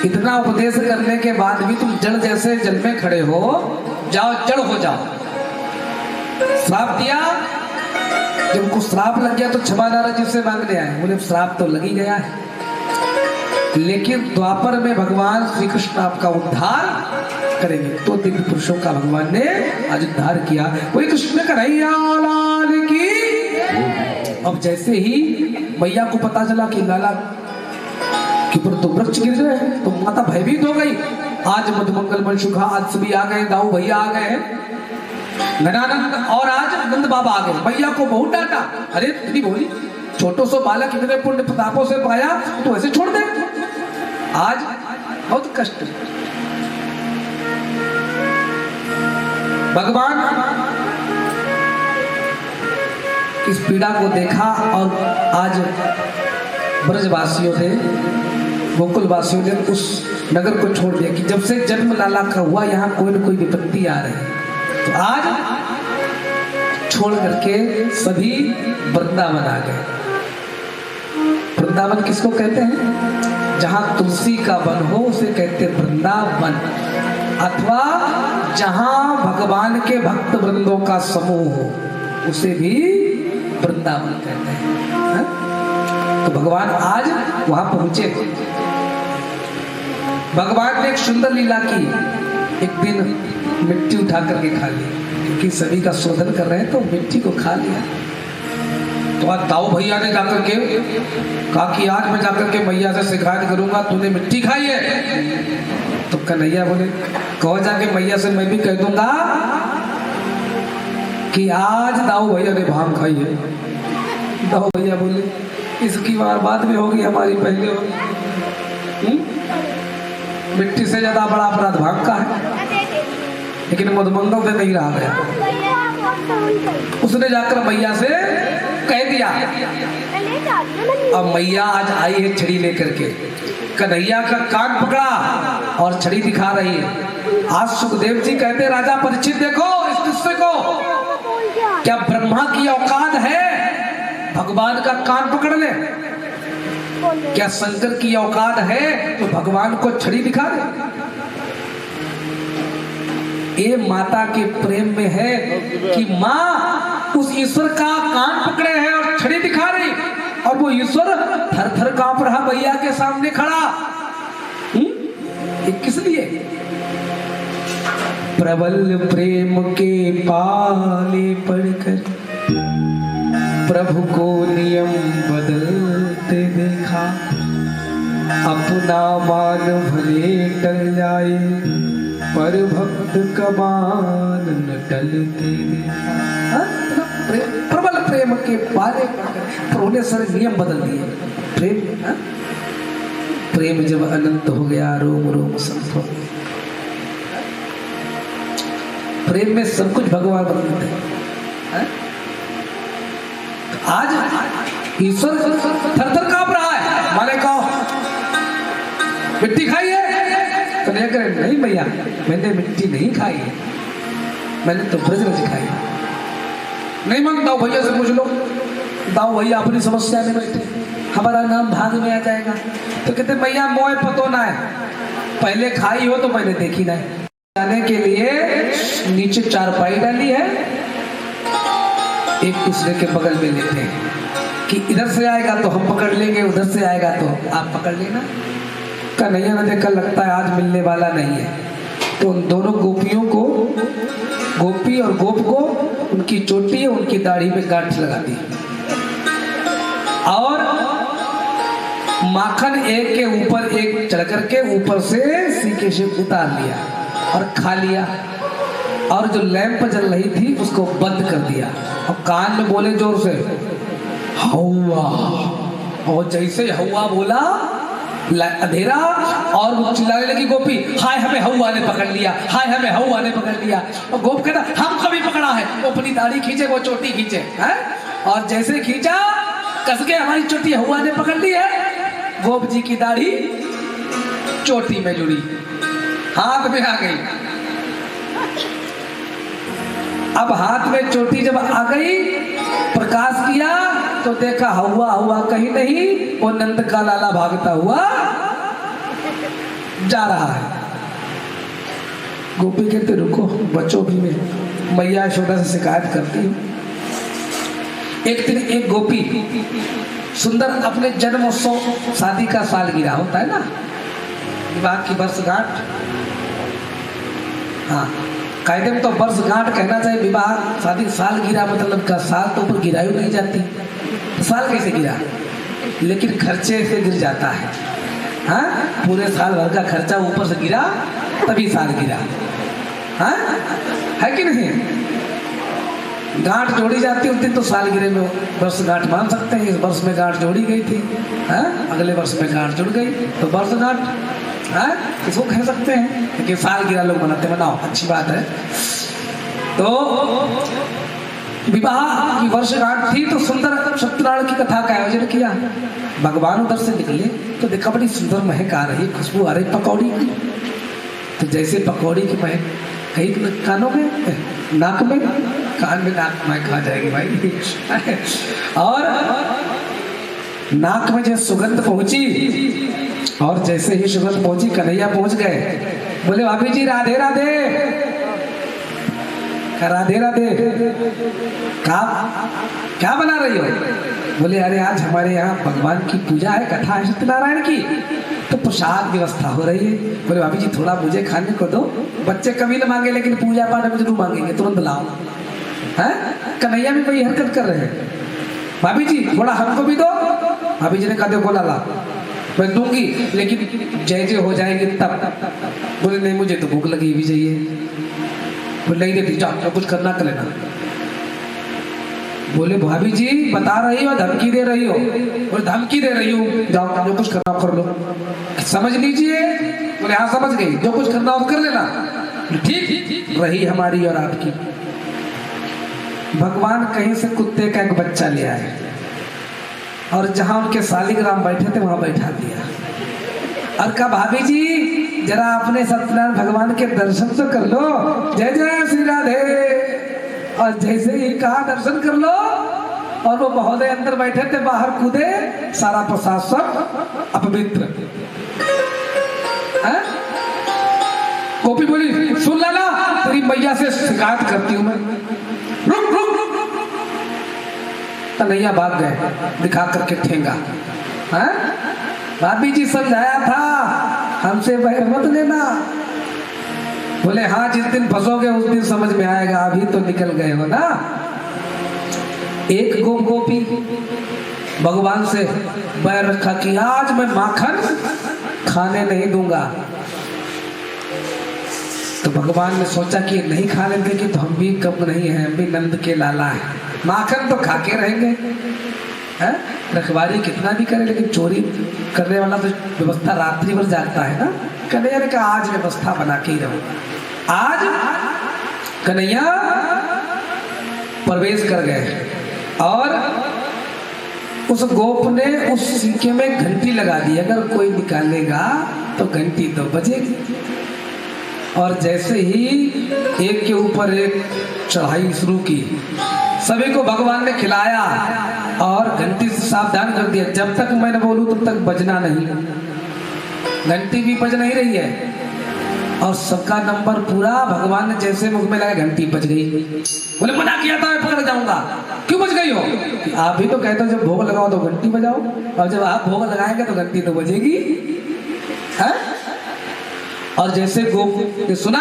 इतना उपदेश करने के बाद भी तुम जड़ जैसे जल में खड़े हो, जाओ जड़ हो जाओ। श्राप दिया। जब उनको श्राप लग गया तो क्षमा नारद जी से मांगने आए। बोले श्राप तो लग ही गया है, लेकिन द्वापर में भगवान श्री कृष्ण आपका उद्धार करेंगे। तो दिव्य पुरुषों का भगवान ने आज उद्धार किया। कोई कृष्ण कन्हैया लाल की। अब जैसे ही मैया को पता चला कि लाला के ऊपर तो वृक्ष गिर गए तो माता भयभीत हो गई। आज मधुमंगल मनसुखा आज सभी आ गए, दाऊ भैया आ गए हैं, घनानंद और आज नंद बाबा आ गए। मैया को बहुत डांटा, अरे इतनी बोली छोटो सो बालक इतने पुण्य प्रतापों से पाया तो ऐसे छोड़ दे। आज बहुत कष्ट। भगवान इस पीड़ा को देखा और आज ब्रजवासियों ने गोकुलवासियों ने उस नगर को छोड़ दिया कि जब से जन्म लाला का हुआ यहाँ कोई न कोई विपत्ति आ रही है। तो आज छोड़ करके सभी वृंदावन आ गए। वृंदावन किसको कहते हैं? जहां तुलसी का वन हो उसे कहते हैं वृंदावन, अथवा जहां भगवान के भक्त वृंदों का समूह हो उसे भी वृंदावन कहते हैं। तो भगवान आज वहां पहुंचे। भगवान ने एक सुंदर लीला की। एक दिन मिट्टी उठा करके खा ली, क्योंकि सभी का शोधन कर रहे हैं तो मिट्टी को खा लिया। तो आज ताऊ भैया ने जाकर के कहा कि आज मैं जाकर के मैया से शिकायत करूंगा तूने मिट्टी खाई है। तो कन्हैया बोले कहो जाके मैया से मैं भी कह दूंगा कि आज दाऊ भैया ने भांग खाई है। दाऊ भैया बोले इसकी बार बाद में होगी, हमारी पहले होगी। मिट्टी से ज्यादा बड़ा अपराध भांग का है, लेकिन मधुमंगल से नहीं रहा गया। उसने जाकर मैया से कह दिया। अब मैया आज आई है छड़ी लेकर के, कन्हैया का कान पकड़ा और छड़ी दिखा रही है। आज सुखदेव जी कहते राजा परीक्षित देखो इस किस्से को, क्या ब्रह्मा की औकात है भगवान का कान पकड़ ले? क्या शंकर की औकात है तो भगवान को छड़ी दिखा दे? ये माता के प्रेम में है कि माँ उस ईश्वर का कान पकड़े है और छड़ी दिखा रही, और वो ईश्वर थर थर कांप रहा भैया के सामने खड़ा। ये किस लिए? प्रबल प्रेम के पाले पड़कर प्रभु को नियम बदलते देखा, अपना मान भले टल जाए पर भक्त का मान न टलते देखा। प्रबल प्रेम के पाले पड़कर प्रभु ने सारे नियम बदल दिए। प्रेम प्रेम जब अनंत हो गया रोम रोम संत हो गया। प्रेम में सब कुछ भगवान बन देते हैं। आज ईश्वर थर थर कांप रहा है। माने कहो मिट्टी खाई है? कन्हैया कहे नहीं भैया, मैंने मिट्टी नहीं खाई है, मैंने तो ब्रज रज खाई। नहीं मानता हूं, भैया से पूछ लो। दाऊ भैया अपनी समस्या में बैठे, हमारा नाम भाग में आ जाएगा। तो कहते भैया मोए पतो ना है, पहले खाई हो तो मैंने देखी ना है। जाने के लिए नीचे चारपाई डाली है, एक दूसरे के बगल में लेते हैं कि इधर से आएगा तो हम पकड़ लेंगे, उधर से आएगा तो आप पकड़ लेना। कन्हैया ने देखा लगता है आज मिलने वाला नहीं है, तो उन दोनों गोपियों को, गोपी और गोप को, उनकी चोटी उनकी दाढ़ी में गांठ लगा दी और माखन एक के ऊपर एक चढ़ करके ऊपर से सीके से उतार लिया और खा लिया। और जो लैंप जल रही थी उसको बंद कर दिया और कान में बोले जोर से हवा। और जैसे हवा बोला अंधेरा, और वो चिल्लाने लगी गोपी, हाय हमें हवा ने पकड़ लिया, हाय हमें हवा ने पकड़ लिया। और गोप कहता हम कभी पकड़ा है? वो अपनी दाढ़ी खींचे, वो चोटी खींचे है, और जैसे खींचा कस के हमारी चोटी हवा ने पकड़ ली है। गोप जी की दाढ़ी चोटी में जुड़ी, हाथ में आ गई। अब हाथ में चोटी जब आ गई, प्रकाश किया तो देखा हवा हुआ कहीं नहीं, वो नंद का लाला भागता हुआ जा रहा है। गोपी कहते रुको बच्चों भी, में मैया यशोदा से शिकायत करती हूँ। एक दिन एक गोपी सुंदर अपने जन्मोत्सव, शादी का सालगिरह होता है ना, विवाह की वर्षगांठ, हाँ कायदे में तो वर्षगांठ कहना चाहिए, विवाह शादी सालगिरह मतलब का साल तो ऊपर गिराई नहीं जाती, तो साल कैसे गिरा? लेकिन खर्चे से गिर जाता है। हाँ पूरे साल भर का खर्चा ऊपर से गिरा तभी साल गिरा। हाँ है कि नहीं? गांठ जोड़ी जाती उस दिन तो सालगिरह में वर्षगांठ मान सकते हैं। इस वर्ष में गांठ जोड़ी गई थी, हाँ अगले वर्ष में गांठ जुड़ गई तो वर्षगांठ, हाँ इसको कह सकते हैं। लेकिन सालगिरह लोग मनाते, मनाओ अच्छी बात है। तो विवाह की वर्षगांठ थी तो सुंदर सत्यनारायण की कथा का आयोजन किया। भगवान उधर से निकले तो देखा बड़ी सुंदर महक आ रही, खुशबू आ रही पकौड़ी की। तो जैसे पकौड़ी की महक कहीं कानों में, नाक में, कान में नाक महक आ जाएगी भाई। और नाक में जो सुगंध पहुंची, और जैसे ही सुगंध पहुंची कन्हैया पहुंच गए। बोले भाभी जी राधे राधे। राधे राधे। क्या बना रही हो? बोले अरे आज हमारे यहाँ भगवान की पूजा है, कथा है सत्यनारायण की, तो प्रसाद व्यवस्था हो रही है। बोले भाभी जी थोड़ा मुझे खाने को दो। बच्चे कभी न मांगे लेकिन पूजा पाठ में जरूर मांगेंगे, तुरंत लाओ। है कन्हैया भी वही हरकत कर रहे हैं। भाभी जी थोड़ा हमको भी दो। भाभी जी ने कहा देखो लाला मैं दूंगी, लेकिन जय जय हो जाएंगे तब। बोले नहीं मुझे तो भूख लगी भी चाहिए। बोले नहीं देती, जाओ जो कुछ करना कर लेना। बोले भाभी जी बता रही हो धमकी दे रही हो? बोले धमकी दे रही हूँ, जाओ जो कुछ करना कर लो, समझ लीजिए। बोले हाँ समझ गई, जो कुछ करना हो कर लेना। ठीक रही हमारी और आपकी। भगवान कहीं से कुत्ते का एक बच्चा ले आए और जहां उनके शालिग्राम बैठे थे वहां बैठा दिया और कहा भाभी जी जरा अपने सत्यनारायण भगवान के दर्शन तो कर लो, जय जय श्री राधे। और जैसे ही कहा दर्शन कर लो, और वो महोदय अंदर बैठे थे, बाहर कूदे, सारा प्रसाद सब अपवित्र। गोपी बोली सुन लाला तेरी मैया से शिकायत करती हूं मैं। रुक रुक रुक रुक। कन्हैया भाग गए दिखा करके ठेंगा। भाभी जी समझाया था हमसे बैर मत लेना। बोले हाँ जिस दिन फंसोगे उस दिन समझ में आएगा, अभी तो निकल गए हो ना। एक गोपी भगवान से बैर रखा कि आज मैं माखन खाने नहीं दूंगा। तो भगवान ने सोचा कि नहीं खाने देंगे तो हम भी कम नहीं है, हम भी नंद के लाला है, माखन तो खा के रहेंगे। है रखवारी कितना भी करे लेकिन चोरी करने वाला तो व्यवस्था रात्रि भर जागता है ना। कन्हैया ने कहा आज व्यवस्था बना के ही रहूंगा। आज कन्हैया प्रवेश कर गए और उस गोप ने उस सिक्के में घंटी लगा दी, अगर कोई निकालेगा तो घंटी तो बजेगी। और जैसे ही एक के ऊपर एक चढ़ाई शुरू की, सभी को भगवान ने खिलाया और घंटी से सावधान कर दिया, जब तक मैं न बोलूं तब तक बजना नहीं। घंटी भी बज नहीं रही है और सबका नंबर पूरा, भगवान ने जैसे मुख में लगा घंटी बज गई। बोले मना किया था मैं पकड़ जाऊंगा, क्यों बज गई हो? कि आप भी तो कहते हो जब भोग लगाओ तो घंटी बजाओ, और जब आप भोग लगाएंगे तो घंटी तो बजेगी है? और जैसे गोप ने सुना,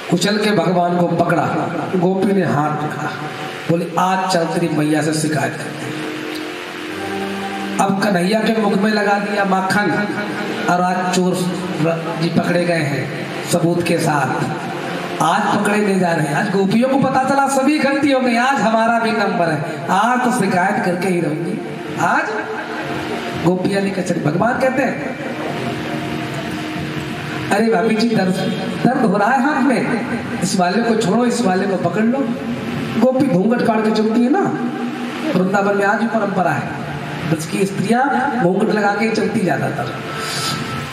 कुचल के भगवान को पकड़ा, गोपी ने हाथ पकड़ा, बोले आज चल तेरी मैया से शिकायत करते। अब कन्हैया के मुख में लगा दिया माखन और आज चोर जी पकड़े गए हैं सबूत के साथ, आज पकड़े ले जा रहे हैं। आज गोपियों को पता चला, सभी इकट्ठी हो गई, आज हमारा भी नंबर है, आज तो शिकायत करके ही रहूंगी। आज गोपियां लेकर चली। भगवान कहते हैं अरे भाभी जी दर्द हो रहा है हाथ में, इस वाले को छोड़ो, इस वाले को पकड़ लो। गोपी घूंघट काट के चलती है ना, वृंदावन में आज भी परंपरा है, ब्रज की स्त्रियां घूंघट लगा के चलती ज्यादातर।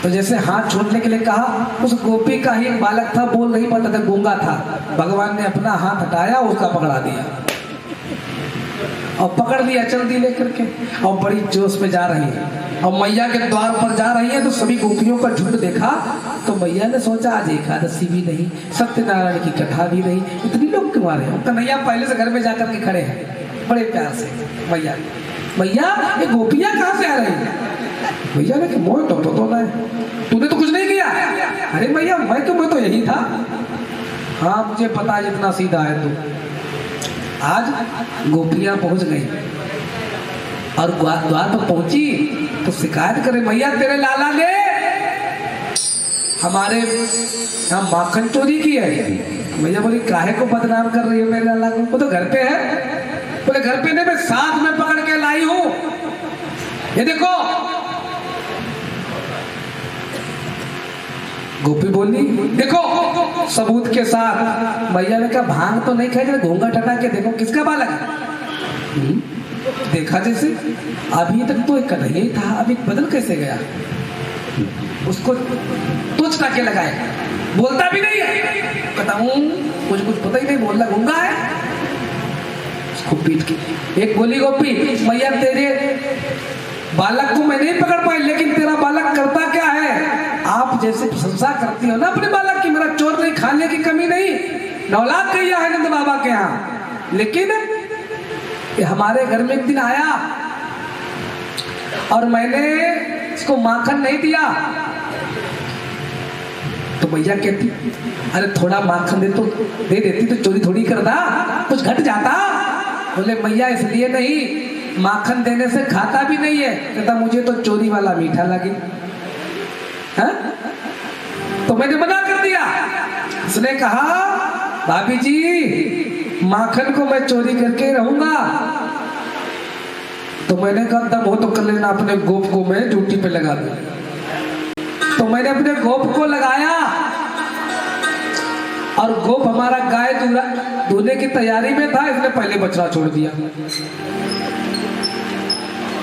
तो जैसे हाथ छोड़ने के लिए कहा, उस गोपी का ही एक बालक था, बोल नहीं पाता था, गूंगा था। भगवान ने अपना हाथ हटाया, उसका पकड़ा दिया और पकड़ लिया, चल दी लेकर के, और बड़ी जोश में जा रही है और मैया के द्वार पर जा रही है। तो सभी गोपियों का झुंड देखा तो मैया ने सोचा आज एकादशी भी नहीं, सत्यनारायण की कथा भी नहीं, इतनी लोग क्यों आ रहे हैं? कन्हैया पहले से घर में जाकर के खड़े हैं बड़े प्यार से, मैया ये गोपियां कहाँ से आ रही है? भैया ने मोह तो है, तूने तो कुछ नहीं किया। अरे भैया मैं तो यही था। हाँ मुझे पता है जितना सीधा है तू। आज गोपियां पहुंच गई और द्वार पर पहुंची तो शिकायत करे, मैया तेरे लाला ने हमारे यहाँ माखन चोरी की है। भैया बोली काहे को बदनाम कर रही है मेरे लाला को, वो तो घर पे है। बोले घर पे नहीं, मैं साथ में पकड़ के लाई हूं, ये देखो। गोपी बोली देखो सबूत के साथ। भैया ने कहा भांग तो नहीं खाई, घूंघट हटा के देखो किसका बालक है। देखा जैसे अभी तक तो एक कन्हैया ही था, अभी बदल कैसे गया? उसको तुच्छ के लगाए, बोलता भी नहीं है, कहता हूं कुछ पता ही नहीं, बोलना गूंगा है। उसको पीट के एक बोली गोपी, मैया तेरे बालक को मैं नहीं पकड़ पाई, लेकिन तेरा बालक करता क्या है? आप जैसे प्रशंसा करती हो ना अपने बालक की, मेरा चोर नहीं, खाने की कमी नहीं, नौलाद कैया है नंद बाबा के यहाँ। लेकिन ये हमारे घर में एक दिन आया और मैंने इसको माखन नहीं दिया, तो भैया कहती अरे थोड़ा माखन दे दे देती तो चोरी थोड़ी करता, कुछ घट जाता। बोले मैया इसलिए नहीं, माखन देने से खाता भी नहीं है। कहता मुझे तो चोरी वाला मीठा लगे, है? तो मैंने मना कर दिया। उसने कहा भाभी जी माखन को मैं चोरी करके रहूंगा। तो मैंने कहा दम हो तो कर लेना, अपने गोप को मैं ड्यूटी पे लगा दूं। तो मैंने अपने गोप को लगाया और गोप हमारा गाय धोने की तैयारी में था, इसने पहले बछड़ा छोड़ दिया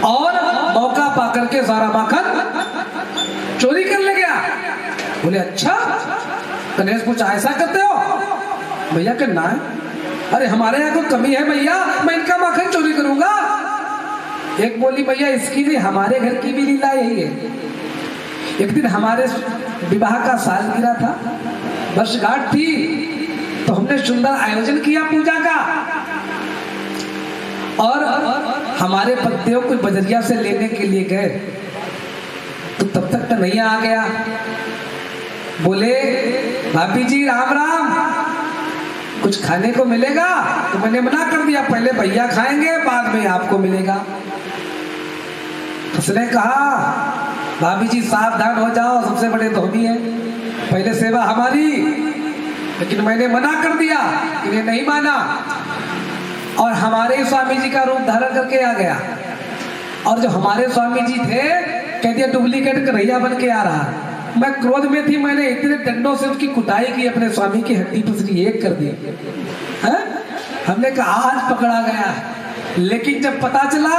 और मौका पाकर के सारा माखन चोरी कर ले गया। बोले अच्छा गणेश कुछ ऐसा करते हो? भैया के ना, अरे हमारे यहाँ तो कमी है भैया, मैं इनका माखन चोरी करूंगा। एक बोली भैया इसकी भी, हमारे घर की भी लीला यही है। एक दिन हमारे विवाह का सालगिरह था, वर्षगांठ थी, तो हमने सुंदर आयोजन किया पूजा का और हमारे पत्तियों को बजरिया से लेने के लिए गए। तो तब तक कन्हैया आ गया। बोले भाभी जी राम राम, कुछ खाने को मिलेगा? तो मैंने मना कर दिया, पहले भैया खाएंगे बाद में आपको मिलेगा। उसने कहा भाभी जी सावधान हो जाओ, सबसे बड़े धोबी हैं, पहले सेवा हमारी। लेकिन मैंने मना कर दिया, इन्हें नहीं माना और हमारे स्वामी जी का रूप धारण करके आ गया। और जो हमारे स्वामी जी थे कह दिया डुप्लीकेट कन्हैया बन के आ रहा। मैं क्रोध में थी, मैंने इतने डंडों से उसकी कुटाई की, अपने स्वामी की हड्डी पसली एक कर दी। हैं? हमने कहा आज पकड़ा गया, लेकिन जब पता चला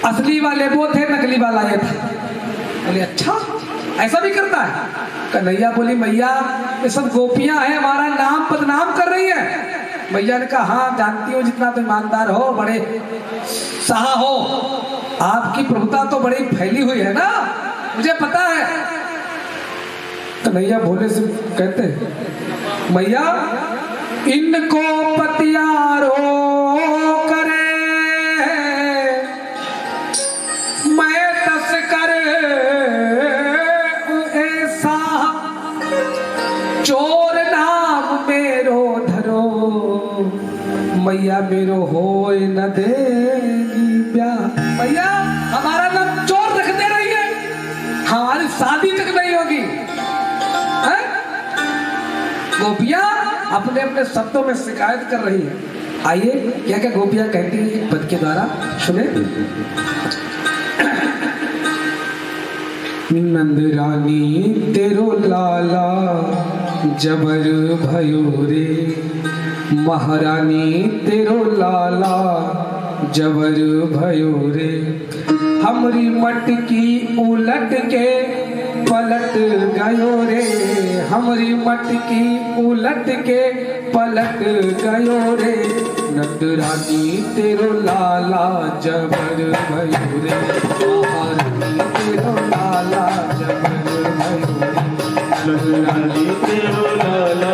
असली वाले वो थे, नकली वाला ये था। बोले अच्छा ऐसा भी करता है? कन्हैया बोली मैया ये सब गोपियां हैं, हमारा नाम बदनाम कर रही है। मैया ने कहा हाँ जानती हूँ, जितना तुम ईमानदार हो, बड़े सहा हो, आपकी प्रभुता तो बड़ी फैली हुई है ना, मुझे पता है। कन्हैया भोले से कहते हैं मैया इनको पतियारो करे, मैं तस्कर ऐसा, चोर नाम मेरो धरो, मैया मेरो होए न देगी ब्याह। मैया हमारा नाम चोर रख दे रही है, हमारी शादी तक नहीं होगी। हैं? गोपियां अपने अपने शब्दों में शिकायत कर रही है। आइए क्या क्या गोपियां कहती है पद के द्वारा सुने। नंद रानी तेरो लाला जबर भयो रे, महारानी तेरो लाला जबर भयो रे, हमरी मटकी उलट के पलट गयो रे, हमरी मटकी उलट के पलट गयो रे, नंद रानी तेरो लाला जबर भयो रे, महारानी तेरो लाला जबर भयो रे, नंद रानी तेरो लाला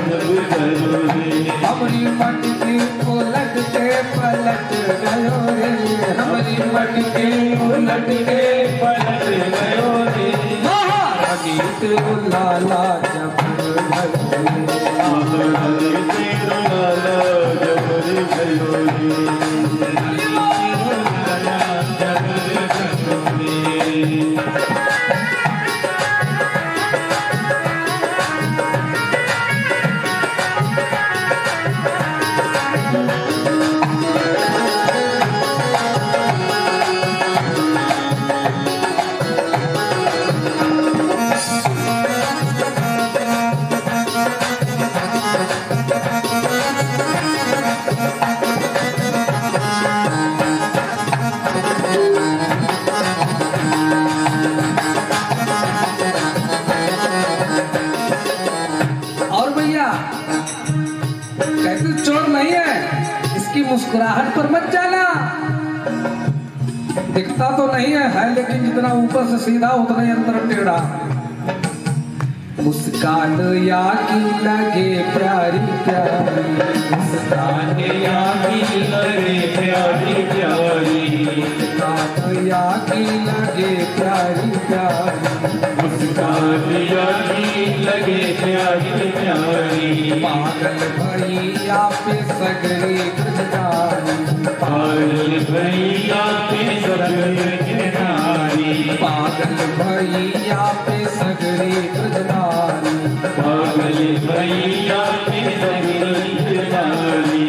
जबर भयो रे, हमरी मटकी उलट के पलट गयो रे, हमरी मटकी उलट के पलट गयो रे, महारानी तेरो लाला जबर भयो रे, महारानी तेरो लाला जबर भयो रे, लाला जबर भयो रे। मुस्कुराहट पर मत जाना, दिखता तो नहीं है लेकिन जितना ऊपर से सीधा उतना ही अंदर टेढ़ा। मुस्कान या की लगे प्यारी प्यारी, मुस्कान या की लगे प्यारी प्यारी, मुस्कान या की लगे प्यारी प्यारी, मुस्कान या की लगे प्यारी प्यारी, पागल भैया पे सगरी कृष्णारी, पागल भैया पे सगरी कृष्णारी, पागल भैया पे सगरी कृष्णारी, पागल भैया पे सगरी कृष्णारी,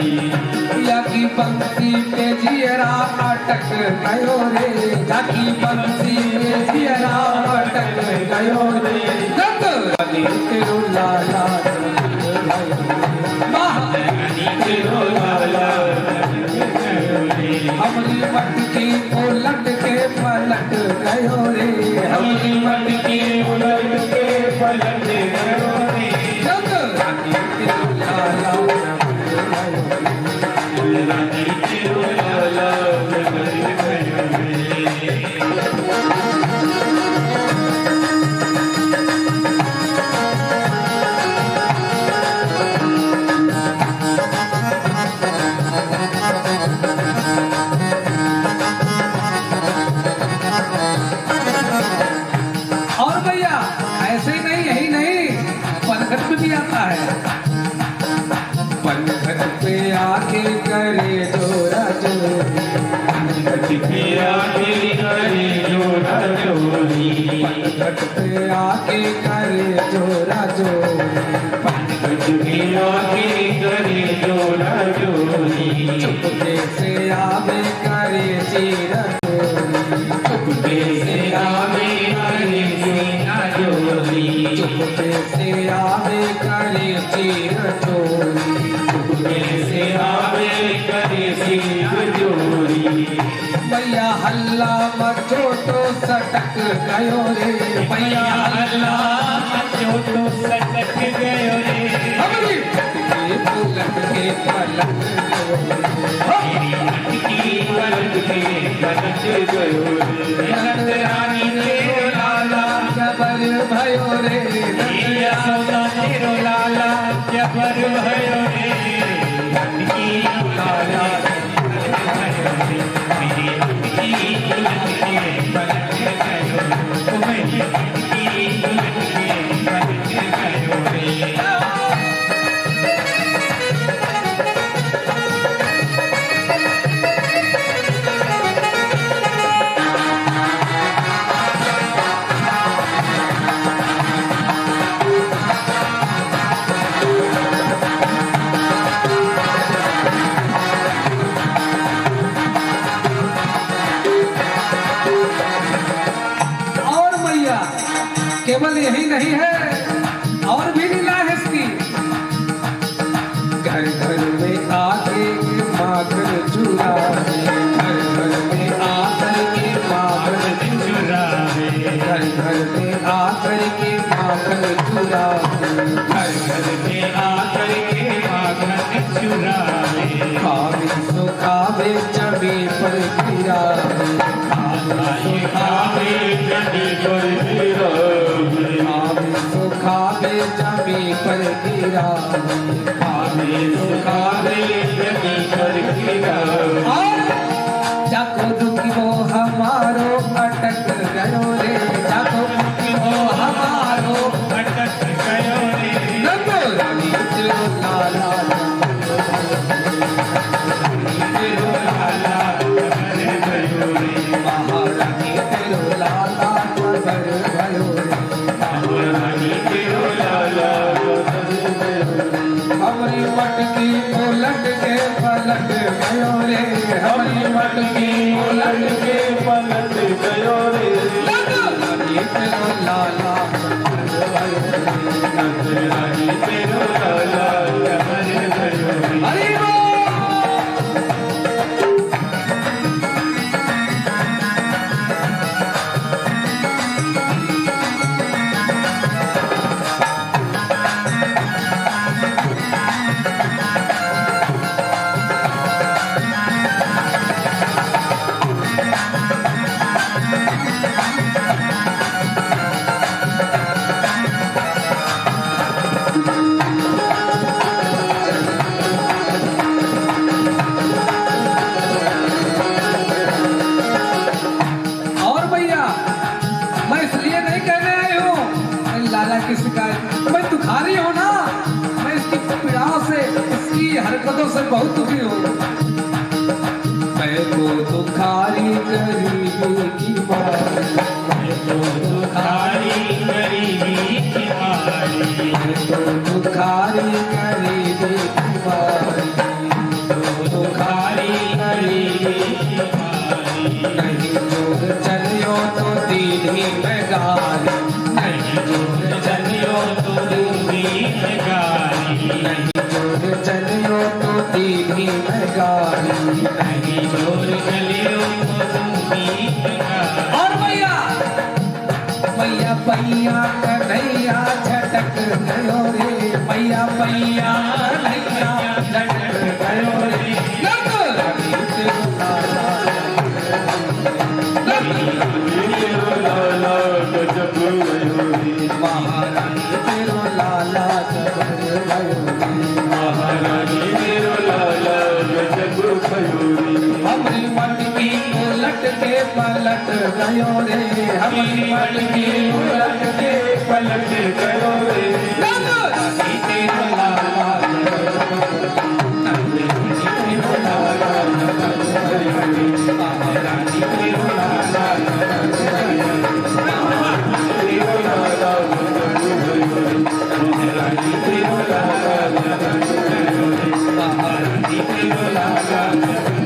जाकी बंसी पे जियरा अटक गयो रे, जाकी बंसी पे जियरा अटक गयो रे, नंद रानी तेरो लाला जबर भयो रे, महारानी तेरो लाला जबर भयो रे, हमरी मटकी उलट के पलट गयो रे, हमरी मटकी उलट के पलट गयो रे, नंद रानी तेरो लाला जबर भयो रे, रानी तेरो लाला जबर भयो रे। और भैया ऐसे ही नहीं, यही नहीं, पनघट में भी आता है। पनघट पे आके करे जोरा जोरी, पनघट पे आके करे जोरा जोरी, पनघट पे आके करे जोरा जोरी, पनघट पे आके करे जोरा जोरी, चुपके से आवे करे चीरा चोरी, चुपके से आवे करे सिर चोरी, कैसे आवे करे सिर जोरी, मैया हल्ला मचो तो सटक गयो रे, मैया हल्ला जो तो सटक गयो रे, हमारी पटकी पलट के पलट गयो की पलट के पलट गयो रे, नंद रानी तेरो लाला जबर भयो रे, यशोदा तेरो लाला जबर भयो रे, की लाला मेरी की पलट के पलट गयो, मेरी की पलट के पलट गयो रे। और मैया केवल यही नहीं है, और भी लीला है इसकी। घर घर में आके माखन चुरावे, घर घर में आकर के माखन चुरावे, घर घर में आकर के माखन चुरावे, घर घर में आकर के माखन चुरावे, खावे सुखावे जमी पर गिरावे, खावे खावे जमी पर गिरावे, खावे सुखावे जमी पर गिरावे, खावे सुखावे जमी पर गिरावे, और जाको दुखी वो हमारो अटक गयो रे, जाको दुखी वो हमारो अटक गयो रे, नंदो रानी तेरो लाला तेरो लाला जबर गयो रे, महारानी तेरो लाला जबर भयो रे, महारानी तेरो लाला जबर गयो रे, हमारी मटकी उलट के पलट गयो रे, हमारी मटकी उलट के पलट गयो रे, नंदो रानी तेरो लाला जबर भयो रे। नंद रानी तेरो लाला जबर गयो रे। हरि बोल। और भैया मैं इसलिए नहीं कहने आई हूँ लाला किसी का, मैं दुखारी हूँ ना, मैं इसकी पीड़ाओं से, इसकी हरकतों से बहुत दुखी हूँ। मैं तो दुखारी गरीबी की बात, मैं तो दुखारी गरीबी की मारी, मैं तो दुखारी गरीबी की बात, तो दुखारी गरीबी की मारी, नहीं जोर चलियो तो दीदी में गाली, नहीं जोर चलियो तो दूरी में गाली, नहीं जोर चलियो तो दीदी में गाली। नहीं जोर चलियो तो दूरी में गाली। और भैया मैया पैया कन्हैया झटक गयो रे, मैया पैया कन्हैया झटक गयो रे, नंद रानी तेरो लाला तेरो लाला गजब भयो रे, महारानी तेरो लाला जबर भयो रे, महारानी तेरो लाला गजब भयो रे, हमारी मटकी उलट के पलट गयो रे, हमारी मटकी उलट के पलट गयो रे, नंद रानी तेरो लाला नंद रानी तेरो लाला गजब भयो रे, महारानी तेरो लाला गजब भयो रे, महारानी तेरो लाला गजब भयो रे, महारानी तेरो लाला गजब भयो रे, महारानी तेरो लाला गजब